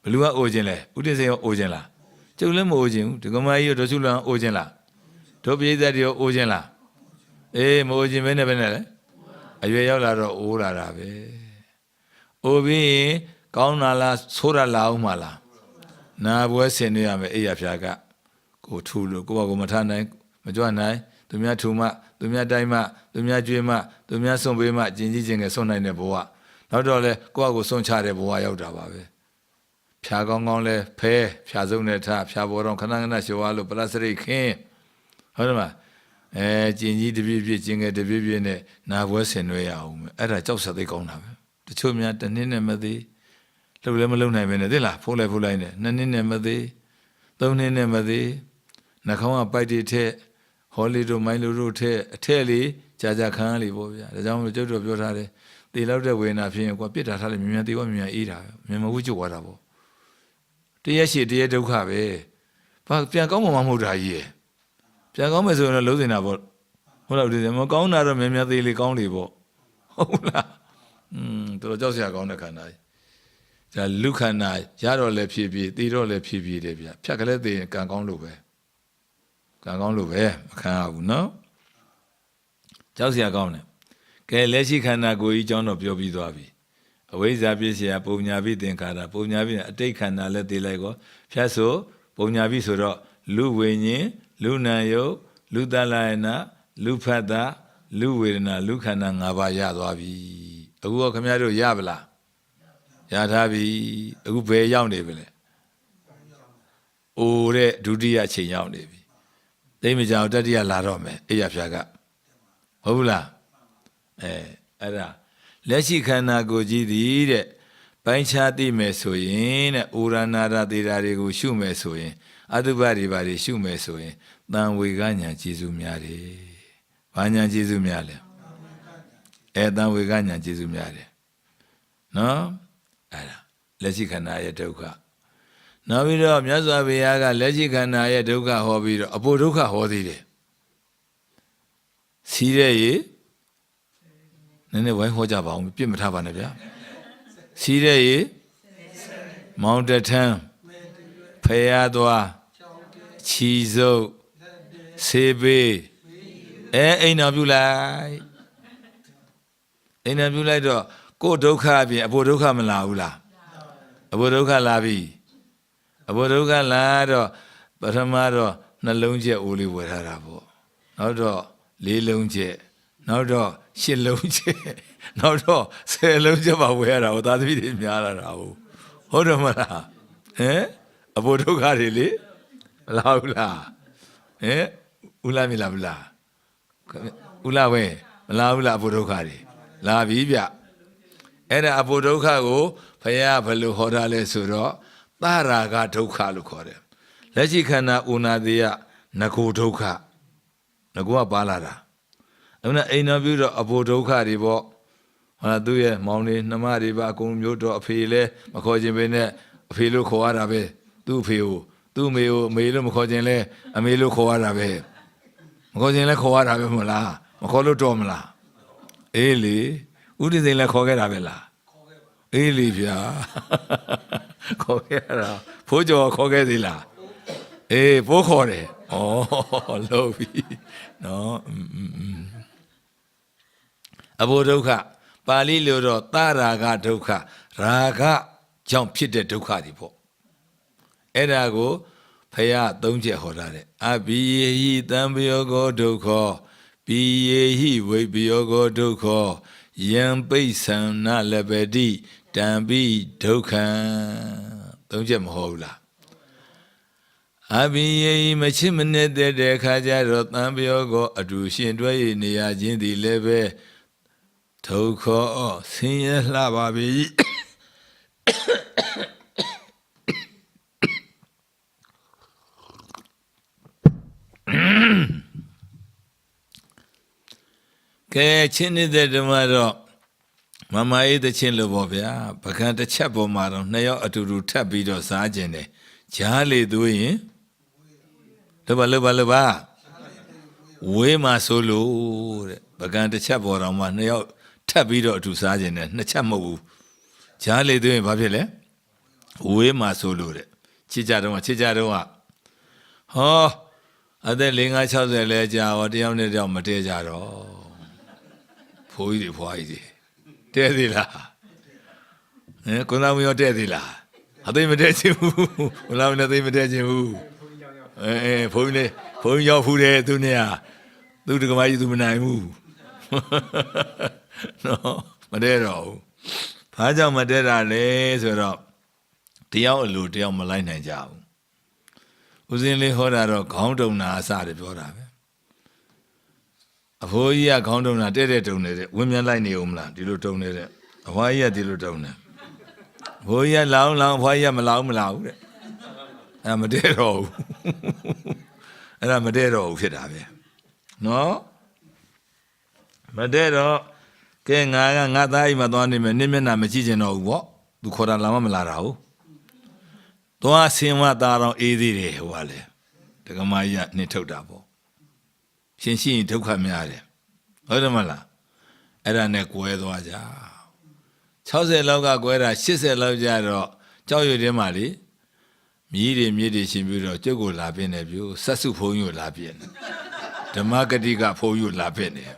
ဘယ်လိုကအိုခြင်းလဲဥဒိစေရောအိုခြင်းလားကျုပ်လည်းမအိုခြင်းဘူးဒီကမကြီးရောဒေါစုလံအိုခြင်းလားတို့ပိဋကတ်တွေရောအိုခြင်းလားအေးမအိုခြင်းပဲနဲ့ပဲနဲ့လေအရွယ်ရောက်လာတော့အိုးလာတာပဲအိုပြီးရင်ကောင်းတာလားဆိုးတာလားအောင်မလားနာပွဲဆင်နေရမယ်အိယာဖြာကကိုထူလို့ကိုယ့်ဘာကိုမထားနိုင်မကြွနိုင်သူများထူမှသူများတိုင်းမှသူများကြွေးမှသူများစွန့်ပေးမှကျင်ကြီးကျင်ငယ်စွန့်နိုင်တဲ့ဘဝနောက်တော့လေကိုယ့်ဘာကိုစွန့်ချတဲ့ဘဝရောက်တာပါပဲဖြာကောင်းကောင်းလဲဖဲဖြာစုံနဲ့ထားဖြာပေါ်တော့ခဏခဏရှော်ရလို့ပလတ်စရိတ်ခင်းဟုတ်တယ်မလားကျင်ကြီးတပြည့်ပြည့်ကျင်ငယ်တပြည့်ပြည့်နဲ့နာပွဲဆင်နွှဲရအောင်အဲ့ဒါကြောက်စသိကောင်းတာပဲတချို့များတစ်နှစ်နဲ့မသေးလှုပ်လည်းမလှုပ်နိုင်ပဲနဲ့သိလားဖိုးလိုက်နဲ့နှစ်နှစ်နဲ့မသေးသုံးနှစ်နဲ့မသေးနှာခေါင်းကပိုက်တွေထက်ဟောလီတို့မိုင်းလူတို့ထက်အထက်လေးကြာခန်းလေးပေါ့ဗျာဒါကြောင့်မလို့ကျုပ်တို့ပြောထားတယ်တေလောက်တဲ့ဝေဒနာဖြစ်ရင်ကွာပြစ်တာထားလိုက်မြန်တေးမြန်အေးတာမြန်မဝှကျုပ်သွားတာပေါ့တရက်ရှိတရက်ဒုက္ခပဲဘာပြန်ကောင်းမှမဟုတ်တာကြီးရယ်ပြန်ကောင်းမယ်ဆိုရင်တော့လုံးစင်တာပေါ့ဟုတ်လားဒီမကောင်းတာတော့မြန်သေးလေးကောင်းလေပေါ့ဟုတ်လားတော်ကြောက်စရာကောင်းတဲ့ခန္ဓာကြီးဒါလူခန္ဓာရတော့လည်းဖြည်းဖြည်းတည်တော့လည်းဖြည်းဖြည်းတယ်ဗျဖြတ်ကလေးတည်ရင်ကံကောင်းလို့ပဲကံကောင်းလို့ပဲမခံရဘူးနော်ကြောက်စရာကောင်းတယ်ကဲလက်ရှိခန္ဓာကိုယ်ကြီးအကြောင်းတော့ပြောပြီးသွားပြီအဝိဇ္ဇာပြည့်စရာပုံညာပိသင်္ခါရပုံညာပိအတိတ်ခန္ဓာလည်းတည်လိုက်ကောဖြတ်ဆိုပုံညာပိဆိုတော့လူဝိညာဉ်လူနာယုတ်လူတလယနာလူဖတ်တာလူဝေဒနာလူခန္ဓာ၅ပါးရသွားပြီအခုတော့ခင်ဗျားတို့ရပါလားရထားပြီအခုဘယ်ရောက်နေပြီလဲအိုတဲ့ဒုတိယချိန်ရောက်နေပြီ သိမကြောင်တတိယလာတော့မယ်အိယာဖြာကဟုတ်ဘူးလားအဲ့ဒါလက်ရှိခန္ဓာကိုယ်ကြီးသည်တဲ့ပိုင်းခြားသိမယ်ဆိုရင်တဲ့ဩရဏာရသေတာတွေကိုရှုမယ်ဆိုရင်အတုပတွေဘာတွေရှုမယ်ဆိုရင်တန်ဝေကညာကျေစုများတယ်ဘာညာကျေစုများလဲတန်ဝေကညာကျေစုများတယ်နော်အဲ့ဒါလက်ရှိခန္ဓာရဲ့ဒုက္ခနောက်ပြီးတော့မြတ်စွာဘုရားကလက်ရှိခန္ဓာရဲ့ဒုက္ခဟောပြီးတော့အဖို့ဒုက္ခဟောသေးတယ်စီးတဲ့ရေနည်းနည်းဝိုင်းဟောကြပါအောင်ပြစ်မထားပါနဲ့ဗျာစီးတဲ့ရေမောင်တထမ်းဖရာသွားခြီစုပ်ဆေးပေးအိမ်တော်ပြုလိုက်အိမ်တော်ပြုလိုက်တော့ကိုယ်ဒုက္ခအပြင်အဖို့ဒုက္ခမလာဘူးလားအဖို့ဒုက္ခလာပြီအဖို့ဒုက္ခလာတော့ပထမတော့နှလုံးကျက်အိုးလေးဝယ်ထားတာပေါ့နောက်တော့လေးလုံးကျက်နောက်တော့ရှစ်လုံးကျက်နောက်တော့10လုံးကျက်ပါဝယ်ရတာဟိုသာသမီတွေများလာတာဟုတ်တယ်မလားအဖို့ဒုက္ခတွေလေမလာဘူးလားဦးလာမလားမလားဦးလာဝဲမလာဘူးလားအဖို့ဒုက္ခတွေလာပြီဗျအဲ့ဒါအဖို့ဒုက္ခကိုဘုရားဘယ်လိုဟောတာလဲဆိုတော့သရာဂဒုက္ခလို့ခေါ်တယ်လက်ရှိခန္ဓာဥနာတိယငကိုဒုက္ခငကိုကပါလာတာအဲ့ဒါအိမ်တော်ပြုတော့အဖို့ဒုက္ခတွေပေါ့ဟောသူ့ရဲ့မောင်လေးနှမတွေပါအကုန်မျိုးတော့အဖေလဲမခေါ်ခြင်းပဲနဲ့အဖေလို့ခေါ်ရတာပဲသူ့အဖေကိုသူ့အမေကိုအမေလို့မခေါ်ခြင်းလဲအမေလို့ခေါ်ရတာပဲမခေါ်ခြင်းလဲခေါ်ရတာပဲမလားမခေါ်လို့တော့မလားအေးလေဥဒိစိန်လဲခေါ်ခဲ့တာပဲလားအေးလေဗျာခေါ်ခဲ့တာဖိုးကျော်ခေါ်ခဲ့သေးလားအေးဖိုးခေါ်တယ်ဩလို့ပြီနော်အဘောဒုက္ခပါဠိလိုတော့သရာဂဒုက္ခရာဂကြောင့်ဖြစ်တဲ့ဒုက္ခတွေပေါ့အဲ့ဒါကိုဖယား၃ချက်ဟောထားတယ်အဘိယေဟိတံပယောဂောဒုက္ခဘိယေဟိဝိပယောဂောဒုက္ခယံပိဿံနလပတိတံပိဒုက္ခံ၃ချက်မဟောဘူးလားအဘိယေဟိမချစ်မနေတဲ့ခါကျတော့တံပယောဂောအတူရှင်တွဲရနေရခြင်းဒီလည်းပဲဒုက္ခဆင်းရဲလှပါပြီကဲချင်းနေတဲ့ဓမ္မတော့မမအေးတဲ့ချင်းလို့ပေါ့ဗျာပကံတစ်ချက်ပေါ်မှာတော့နှစ်ယောက်အတူတူထပ်ပြီးတော့စားကျင်တယ်ဂျားလေသွေးရင်လောပါဝေးမှာဆိုလို့တဲ့ပကံတစ်ချက်ပေါ်တော့မှနှစ်ယောက်ထပ်ပြီးတော့အတူစားကျင်တယ်နှစ်ချက်မဟုတ်ဘူးဂျားလေသွေးရင်ဘာဖြစ်လဲဝေးမှာဆိုလို့တဲ့ချစ်ကြတော့ဟောအသက်50-60လဲကြာတော့တယောက်နဲ့တယောက်မတည့်ကြတော့ဖိုးကြီးတွေဖွားကြီးတွေတဲ့သေးလားကိုသားမရောတဲ့သေးလားအသိမတဲ့ချင်ဘူးဘလားမနဲ့သိမတဲ့ချင်ဘူးဘုန်းကြီးရောက်ဖူးတယ်သူနဲ့သူတက္ကမကြီးသူမနိုင်ဘူးနော်မတဲ့တော့ဘူးဘာကြောင့်မတဲ့တာလဲဆိုတော့တယောက်အလိုတယောက်မလိုက်နိုင်ကြဘူးဦးစင်းလေးဟောတာတော့ခေါင်းတုံနာအစတယ်ပြောတာပဲအဖိုးကြီးကခေါင်းတုံနာတဲ့တုံနေတဲ့ဝင်းမြလိုက်နေဦးမလားဒီလိုတုံနေတဲ့အဖွားကြီးကဒီလိုတုံနေအဖိုးကြီးကလောင်းအဖွားကြီးကမလောင်းဘူးတဲ့အဲ့မတဲ့တော့ဘူးအဲ့ဒါမတဲ့တော့ဘူးဖြစ်တာပဲနော်မတဲ့တော့ကဲငါသားကြီးမသွားနေမယ်နင့်မျက်နှာမကြည့်ချင်တော့ဘူးပေါ့သူခေါ်တာလာမလာတာဟုတ်သွားဆင်းမသားတော့အေးသေးတယ်ဟိုကလေဒကမကြီးကနှင်ထုတ်တာပေါ့ရှင်ရှိရင်ဒုက္ခများတယ်ဟုတ်တယ်မလားအဲ့ဒါနဲ့ကွဲသွားကြ60လောက်ကကွဲတာ80လောက်ကြတော့ကြောက်ရွံ့ထဲမှာလေမြည်တွေရှင်ပြီးတော့ကျုပ်ကိုလာပြင်းတယ်ပြို့ဆက်စုဖုံးကိုလာပြင်းတယ်ဓမ္မဂတိကဖုံးကိုလာပြင်းတယ်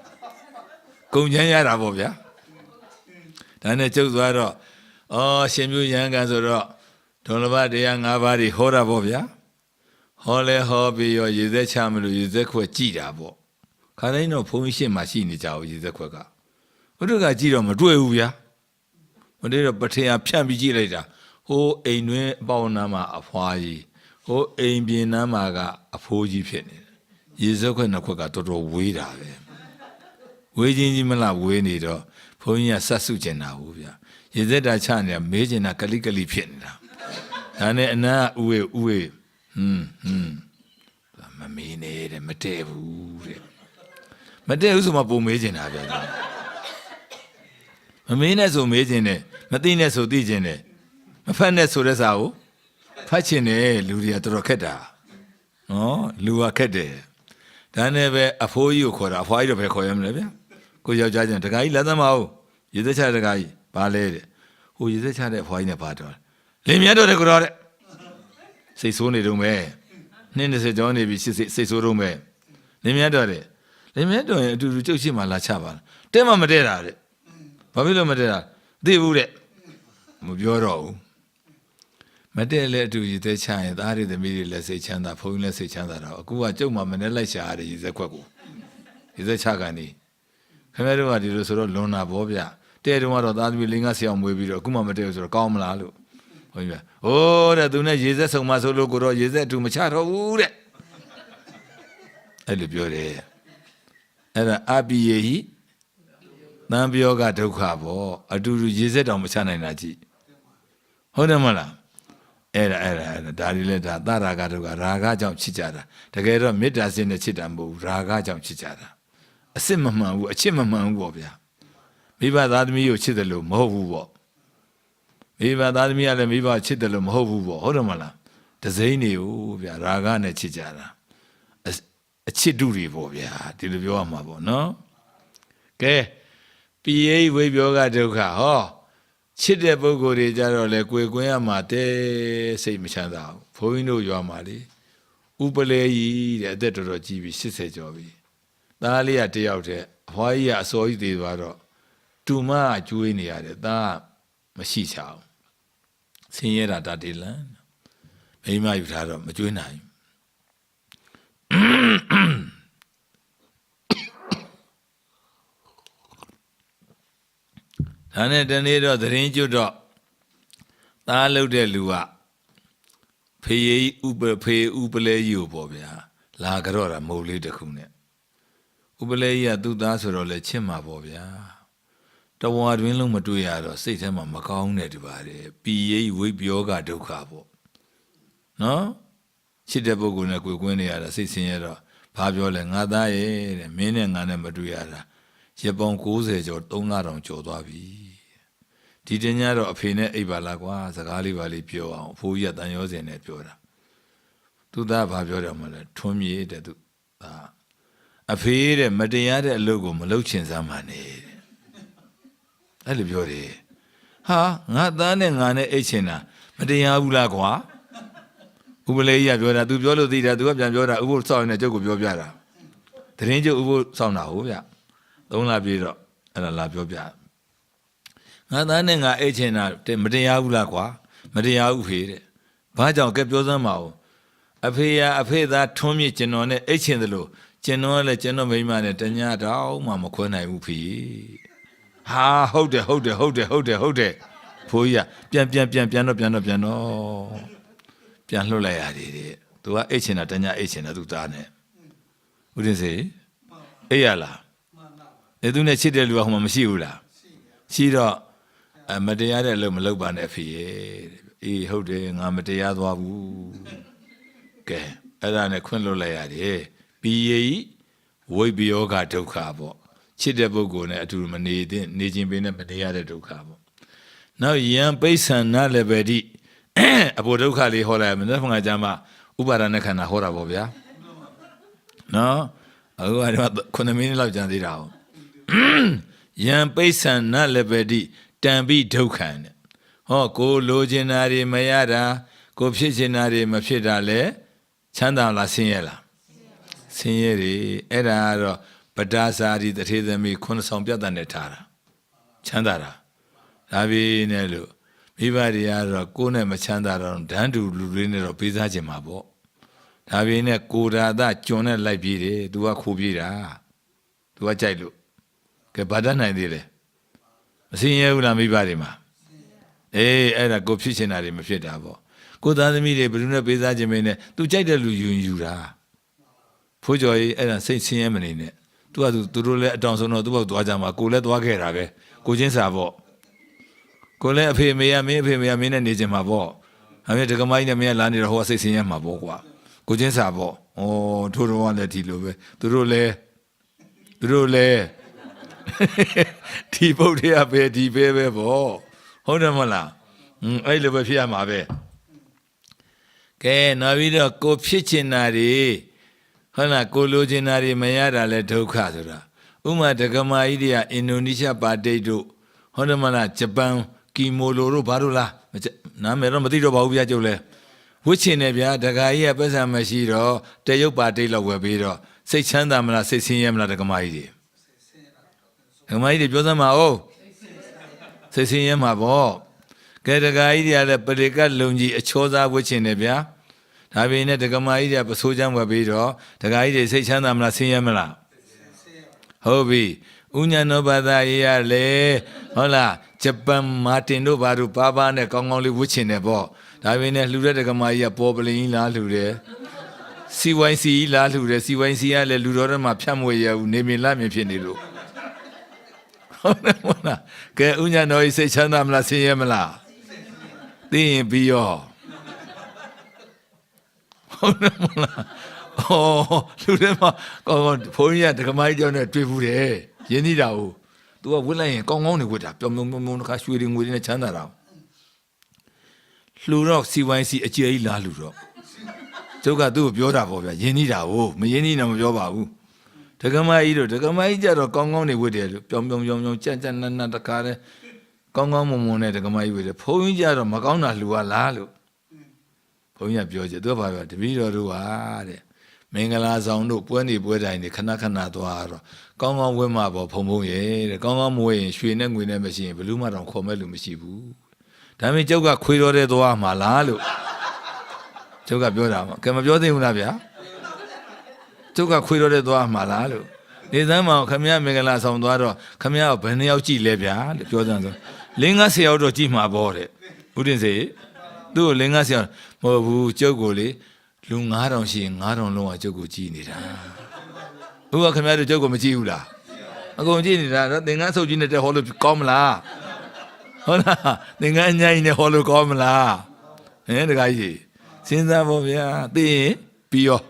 ကုံချမ်းရတာပေါ့ဗျာဒါနဲ့ကျုပ်သွားတော့ရှင်ပြို့ရဟန်းကဆိုတော့ဒုလဘတရား5ပါးတွေဟောတာပေါ့ဗျာဟောလဲဟောပြီးရောရေသက်ချမလို့ရေသက်ခွက်ကြည်တာပေါ့ခါတိုင်းတော့ဘုန်းကြီးရှင်းမှရှိနေကြဘူးရေသက်ခွက်ကဘုဒ္ဓကကြည်တော့မတွေ့ဘူးဗျာမတွေ့တော့ပထေယဖြန့်ပြီးကြည့်လိုက်တာဟိုးအိမ်တွင်အပေါနာမှာအဖွားကြီးဟိုးအိမ်ပြင်နားမှာကအဖိုးကြီးဖြစ်နေတယ် Yezoka Nakoka Toto Wida. Waging him la winnie do, Ponya Sasujena Uvia. Yezeta Chania, Majina Calicali Piena. And na we. Mamine, Mateo. Mateus Mapo Majina. Mamina so Majine, Matina so digene. Mafana so resao. Pachine, Luria Trocetta. Oh, Lua Cade. Danebe a 4 year quarter, a 5 of a coyam levia. Go your judgment, the guy, let them out. You the child guy, ballet. Who is the child of Hoina Pato? Limiado de Gorore. Say so need to me. Nina said Johnny, which say so to me. Limiado. Limiado to Joshima La Chaval. Tema Madera. Pavilo Madera. They would it. Mubioro. Madele to you the child, that is the middle, let's say Chanda, Pony, say Chanda. Kua Joma Manela Shari is a quago. Is a Chagani. Cameron did so Lona Bobia. Tell one of that willing us young baby or Kuma Mateus or Comlalu. Oh, that do not Jesus so much look or Jesus to Machado. I live your day. And Abi Nambioga to Cabo, I do Jesus on Machana Naji. Hodamala. Era, Daddy Leta, Daragatuga, Raga Jam Chichara. Together, Midas in the Chitambu, Raga Jam Chichara. A simmerman, a chimmerman wobia. Viva that me, you chidalum, hovu. Viva that me, and viva chidalum, hovu, Hodamala. The Zani, Raga and Chichara. A chiduri vobia, till you are mabo, no? Okay, P.A. wave yoga doka, oh. Chide Bogo de Jaro le Guamate, say Michanda, Poino Yamari, Upale, the debtor of GB, she said Jovi. Dali at the outer, why I saw it, Varo. Too much, Junia, that Mashicha. Senior at that land. May my father, Majuina. And the need of the ranger dog. I looked at Lua. Pay Upale you, Bobia. La Garora, Mowley de Cune. Upale, do that's or le chima, Bobia. The word will look Matuya, say them a Macau native. P.A. whip yoga do cabo. No? Chidaboguna Guinia, say Senora, Pablo and Ada, meaning an Matuya. Japon causes or Tongaron Chodavi. Tijaniaro opinion Ibalagua, Zagali Valley Pure, Puya Danios in a pura. To that Pablo Mother, Tommy, that a fair and Madiada logo, Malochin Zamani. I live your day. Ha, not done and Anna Echena, Madia Ulagua. Ubelea, Yoda, do Yolo Dida, do Yoda, Ubu saw in a joke of Yobara. The ranger Ubu saw now, don't love you, and I love your bia. Not running our agent out, the Madia Ulaqua, Madia Uhe. Bajan kept your mouth. I pay that Tommy Genone, agent the low, Genole, Genovayman, Tanyata, Mamma Kona Upi. Ha, hold it. Poya, piano. Piano lay to our agent at Tanya agent at Utane. Wouldn't say? Ayala. They do not see the Luamasiula. See the Madia Lumaloban F.E. holding a Madia Wabu. Okay, Adan a Quinlo Layade. B.A. Way Bioga to Cabo. Chidabogona to Mani, Nijim Bina Madia to Cabo. Now, young Basin Nalabedi. Abodokali Hola, Manafanga Ubaranakana Horabobia. No, I couldn't mean love Jandira. Yan Basin Nalabedi, Dambi Tokan. Oh, go Loginari Mayada, go Pichinari Mafidale, Chanda la Signela. Signeri, Era, Badazari, that is me, Consom Piadanetara. Chandara. Ravi Nelu. Vivaria, Kone Machandaron, Dandu Lurine or Pizza Jimabo. Having a Kura that Jonah Libiri, do a Kubira. Do a Jailu. Kabadana dire. Senior Lambibarima. Era go Pichinari Mafidabo. Go down the media, Bruno Pizza Jimene, do Jaidalu Yura. ဖိုးကျော်ကြီးအဲ့ဒါစိတ်ဆင်းရဲမနေနဲ့သူကသူတို့လည်းအတောင်ဆုံးတော့သူ့ဘောက်သွားကြမှာကိုလည်းသွားခဲ့တာပဲကိုချင်းစာပေါ့ကိုလည်းအဖေမေရမင်းအဖေမေရမင်းနဲ့နေကြမှာပေါ့အမေတက္ကမကြီးနဲ့မင်းကလာနေတော့ဟိုကစိတ်ဆင်းရဲမှာပေါ့ကွာကိုချင်းစာပေါ့ဩထိုးတော့လည်းဒီလိုပဲသူတို့လည်းဒီပုတ်တွေကပဲဒီပဲပေါ့ဟုတ်တယ်မလားအဲ့လိုပဲဖြစ်ရမှာပဲကဲနောက်ပြီးတော့ကိုဖြစ်ချင်တာတွေဟုတ်လားကိုလိုချင်တာတွေမရတာလဲဒုက္ခဆိုတာဥမာဒကမာကြီးတွေကအင်ဒိုနီးရှားပါတိတ်တို့ဟုတ်တယ်မလားဂျပန်ကီမိုလိုတို့ဘာလို့လားနားမည်တော့မသိတော့ပါဘူးဗျာကျုပ်လဲဝှစ်ချင်တယ်ဗျာဒကာကြီးကပတ်စံမရှိတော့တရုတ်ပါတိတ်လောက်ဝယ်ပြီးတော့စိတ်ချမ်းသာမလားစိတ်ဆင်းရဲမလားဒကမာကြီးတွေဒကမာကြီးတွေပြောစမ်းပါဦးစိတ်ဆင်းရဲမှာပေါ့ကဲဒကာကြီးတွေကလည်းပရိကတ်လုံကြီးအချောစားဝှစ်ချင်တယ်ဗျာဒါပေမဲ့ဒကမာကြီးတွေကပစိုးချမ်းဝယ်ပြီးတော့ဒကာကြီးတွေစိတ်ချမ်းသာမလားဆင်းရဲမလားဟုတ်ပြီဥညာဏဘာသာရေးရလေဟုတ်လားဂျပန်မာတင်တို့ဘာတို့ပါနဲ့ကောင်းကောင်းလေးဝှစ်ချင်တယ်ပေါ့ဒါပေမဲ့လှူတဲ့ဒကမာကြီးကပေါ်ပလင်းလားလှူတယ် CYC လားလှူတယ် CYC ကလည်းလူတော်ထဲမှာဖြတ်မွေရဘူးနေမင်းလာမြင်ဖြစ်နေလို့ဟုတ်တယ်မလားကဲဥညာတော်ကြီးစိတ်ချမ်းသာမလားဆင်းရဲမလားသိရင်ပြီးရောဟုတ်တယ်မလားလူတွေမှာကောင်းဘုန်းကြီးကဒကမာကြီးကြောင့်နဲ့တွေ့ဘူးတယ်ရင်းနှီးတာကို तू ကဝစ်လိုက်ရင်ကောင်းကောင်းနေဝစ်တာပြောင်းတခါရွှေတွေငွေတွေနဲ့ချမ်းသာတာလှူတော့ CYC အကျယ်ကြီးလားလှူတော့ကျုပ်ကသူ့ကိုပြောတာပေါ့ဗျာရင်းနှီးတာကိုမရင်းနှီးတော့မပြောပါဘူးဒကမာကြီးကြတော့ကောင်းကောင်းနေဝစ်တယ်လို့ပြောင်းကြက်နတ်တခါတည်းကောင်းကောင်းမွန်နဲ့ဒကမာကြီးဝစ်တယ်ဘုန်းကြီးကြတော့မကောင်းတာလှူရလားလို့ဘုန်းကြီးကပြောကြသူကဘာပြောတပည့်တော်တို့ဟာတဲ့မင်္ဂလာဆောင်တို့ပွဲနေပွဲတိုင်းနေခဏသွားတော့ကောင်းကောင်းဝတ်မှာပေါ့ဖုံရဲ့တဲ့ကောင်းကောင်းမဝတ်ရင်ရွှေနဲ့ငွေနဲ့မရှိရင်ဘလူးမတောင်ခေါ်မဲ့လူမရှိဘူးဒါပေမဲ့ကျုပ်ကခွေတော်တဲ့သွားမှာလားလို့ကျုပ်ကပြောတာမှာကဲမပြောသေးဘူးလားဗျာကျုပ်ကခွေတော်တဲ့သွားမှာလားလို့နေသမ်းမှာခမရမင်္ဂလာဆောင်သွားတော့ခမရဘယ်နှယောက်ကြည့်လဲဗျာလို့ပြောစမ်းဆို5-10ယောက်တော့ကြည့်မှာပေါ့တဲ့ဦးတင်စေသူ့ကို5-10ယောက်မဟုတ်ဘူးကျုပ်ကိုလေလူ9000ရှိရင်9000လုံးကကျုပ်ကိုကြည်နေတာဥပခင်ဗျားတို့ကျုပ်ကိုမကြည့်ဘူးလားအကုန်ကြည့်နေတာတော့သင်္ကန်းဆုပ်ကြီးနဲ့တက်ဟောလို့ကောင်းမလားဟုတ်လားသင်္ကန်းအညိုင်းနဲ့ဟောလို့ကောင်းမလားတခါကြီးစဉ်းစားဖို့ဗျာသိရင်ပြီးရော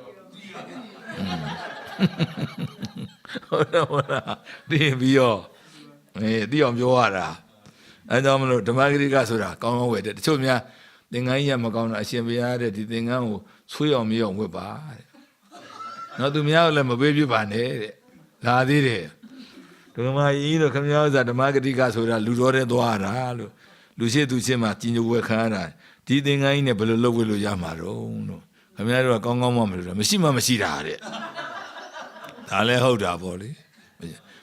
ဟုတ်လားသိရင်ပြီးရောသိအောင်ပြောရတာအဲကြောင့်မလို့ဓမ္မဂရိကဆိုတာကောင်းကောင်းဝယ်တယ်တချို့များသင်္ကန်းကြီးကမကောင်းတော့အရှင်ဘုရားတဲ့ဒီသင်္ကန်းကိုဆွေးအောင်မြောင်ဝတ်ပါတဲ့နော်သူများလည်းမပေးပြပါနဲ့တဲ့လာသေးတယ်ဓမ္မကြီးတို့ခမည်းဥစ္စာဓမ္မဂတိကဆိုတာလူတော်တဲ့သွားတာလို့လူရှိသူချင်းမှာကြီးညိုဝဲခံရတာဒီသင်္ကန်းကြီးနဲ့ဘယ်လိုလုပ်ဝတ်လို့ရမှာတော့လို့ခမည်းတော်ကကောင်းကောင်းမှမလို့မရှိတာတဲ့ဒါလည်းဟုတ်တာပေါ့လေ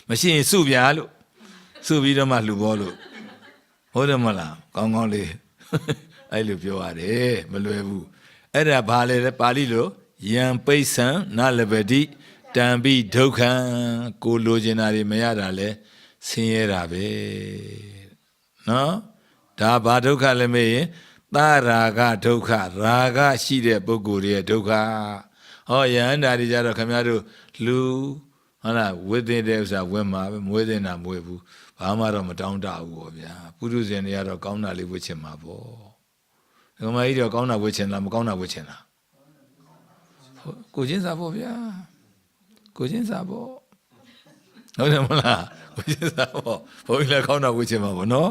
မရှိရင်စုပြလို့စုပြီးတော့မှလှူပေါ်လို့ဟုတ်တယ်မလားကောင်းကောင်းလေးအဲ့လိုပြောရတယ်မလွယ်ဘူးအဲ့ဒါဘာလဲပါဠိလိုယံပိဿံနလပတိတံပိဒုက္ခံကိုလိုချင်တာတွေမရတာလဲဆင်းရဲတာပဲနော်ဒါဘာဒုက္ခလဲမေးရင်သရာဂဒုက္ခရာဂရှိတဲ့ပုဂ္ဂိုလ်ရဲ့ဒုက္ခဟောယဟန္တာတွေကြတော့ခင်ဗျားတို့လူဟုတ်လားဝိသင်တဲ့ဥစ္စာဝဲမှာပဲမွေးတင်တာမွေးဘူးဘာမှတော့မတောင်းတဘူးပေါ့ဗျာပုရုဇဉ်တွေကတော့ကောင်းတာလေးဝှက်ချင်မှာပေါ့ဒကမကြီးတော့ကောင်းတာဝှက်ချင်လားမကောင်းတာဝှက်ချင်လားကိုချင်းစားပေါ့ဗျာကိုချင်းစားပေါ့ဟုတ်တယ်မလားကိုချင်းစားပေါ့ဘုန်းကြီးလည်းကောင်းတာဝှက်ချင်မှာပေါ့နော်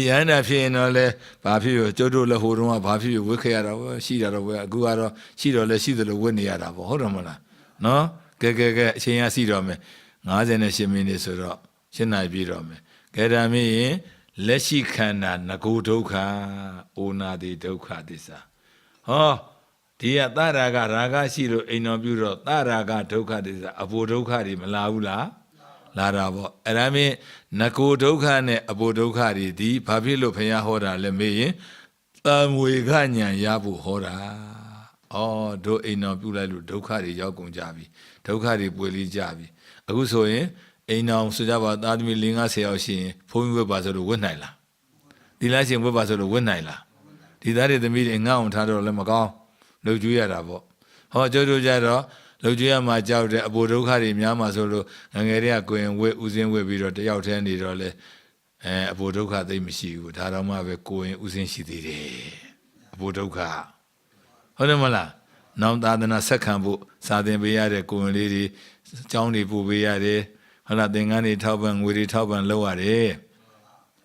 ရဟန္တာဖြစ်ရင်တော့လေဘာဖြစ်ရောကျုပ်တို့လည်းဟိုတုန်းကဘာဖြစ်ရောဝှက်ခဲ့ရတာပေါ့ရှိတာတော့ဝှက်အခုကတော့ရှိတော့လည်းရှိသလိုဝှက်နေရတာပေါ့ဟုတ်တယ်မလားနော်ကဲအချိန်ရရှိတော့မယ်58မိနစ်ဆိုတော့7နာရီပြည့်တော့မယ်ကဲဒါမင်းရင်လက်ရှိခန္ဓာငကိုဒုက္ခအိုနာတိဒုက္ခသစ္စာဟောဒီကသရာဂရာဂရှိလို့အိမ်တော်ပြုတော့သရာဂဒုက္ခသစ္စာအဘိုဒုက္ခတွေမလာဘူးလားလာတာပေါ့အဲ့ဒါမင်းငကိုဒုက္ခနဲ့အဘိုဒုက္ခတွေဒီဘာဖြစ်လို့ဘုရားဟောတာလဲမေးရင်တံဝေခညာရဖို့ဟောတာတို့အိမ်တော်ပြုလိုက်လို့ဒုက္ခတွေရောက်ကုန်ကြပြီဒုက္ခတွေပွေလိကြပြီအခုဆိုရင်အိမ်တော်ဆိုကြပါသားသမီး50ယောက်ရှိရင်ဘုန်းကြီးဝတ်ပါဆိုလို့ဝတ်နိုင်လားဒီလားရှင်ဝတ်ပါဆိုလို့ဝတ်နိုင်လားဒီသားတွေသမီးတွေငှအောင်ထားတော့လည်းမကောင်းလှုပ်ကြွေးရတာပေါ့ဟောကျိုးတို့ကြတော့ လုံကျွေးရမှာကြောက်တဲ့အဘိုဒုက္ခတွေများမှာဆိုလို့ငယ်တွေကကိုရင်ဝက်ဥစဉ်ဝက်ပြီးတော့တယောက်တည်းနေတော့လေအဘိုဒုက္ခသိမရှိဘူးဒါတော့မှပဲကိုရင်ဥစဉ်ရှိသေးတယ်အဘိုဒုက္ခဟုတ်တယ်မလားနောင်သာသနာဆက်ခံဖို့စာသင်ပေးရတဲ့ကိုရင်လေးတွေကျောင်းတွေပို့ပေးရတယ်ဟုတ်လားသင်္ကန်းတွေထောက်ပံ့ငွေတွေထောက်ပံ့လုပ်ရတယ်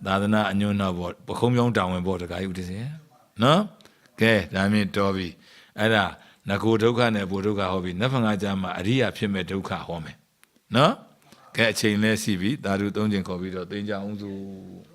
သာသနာအညွန့်တော့ပေါ့ပခုံးပြောင်းတောင်းဝင်ပေါ့တခါကြီးဦးတည်စင်နော်ကဲဒါမြင်တော်ပြီအဲ့ဒါငကိုဒုက္ခနဲ့ဘုဒုက္ခဟောပြီနတ်ဖန်ကကြမှာအရိယာဖြစ်မဲ့ဒုက္ခဟောမယ်နော်ကဲအချိန်လဲရှိပြီသာဓု၃ချိန်ခေါ်ပြီးတော့သိကြအောင်စို့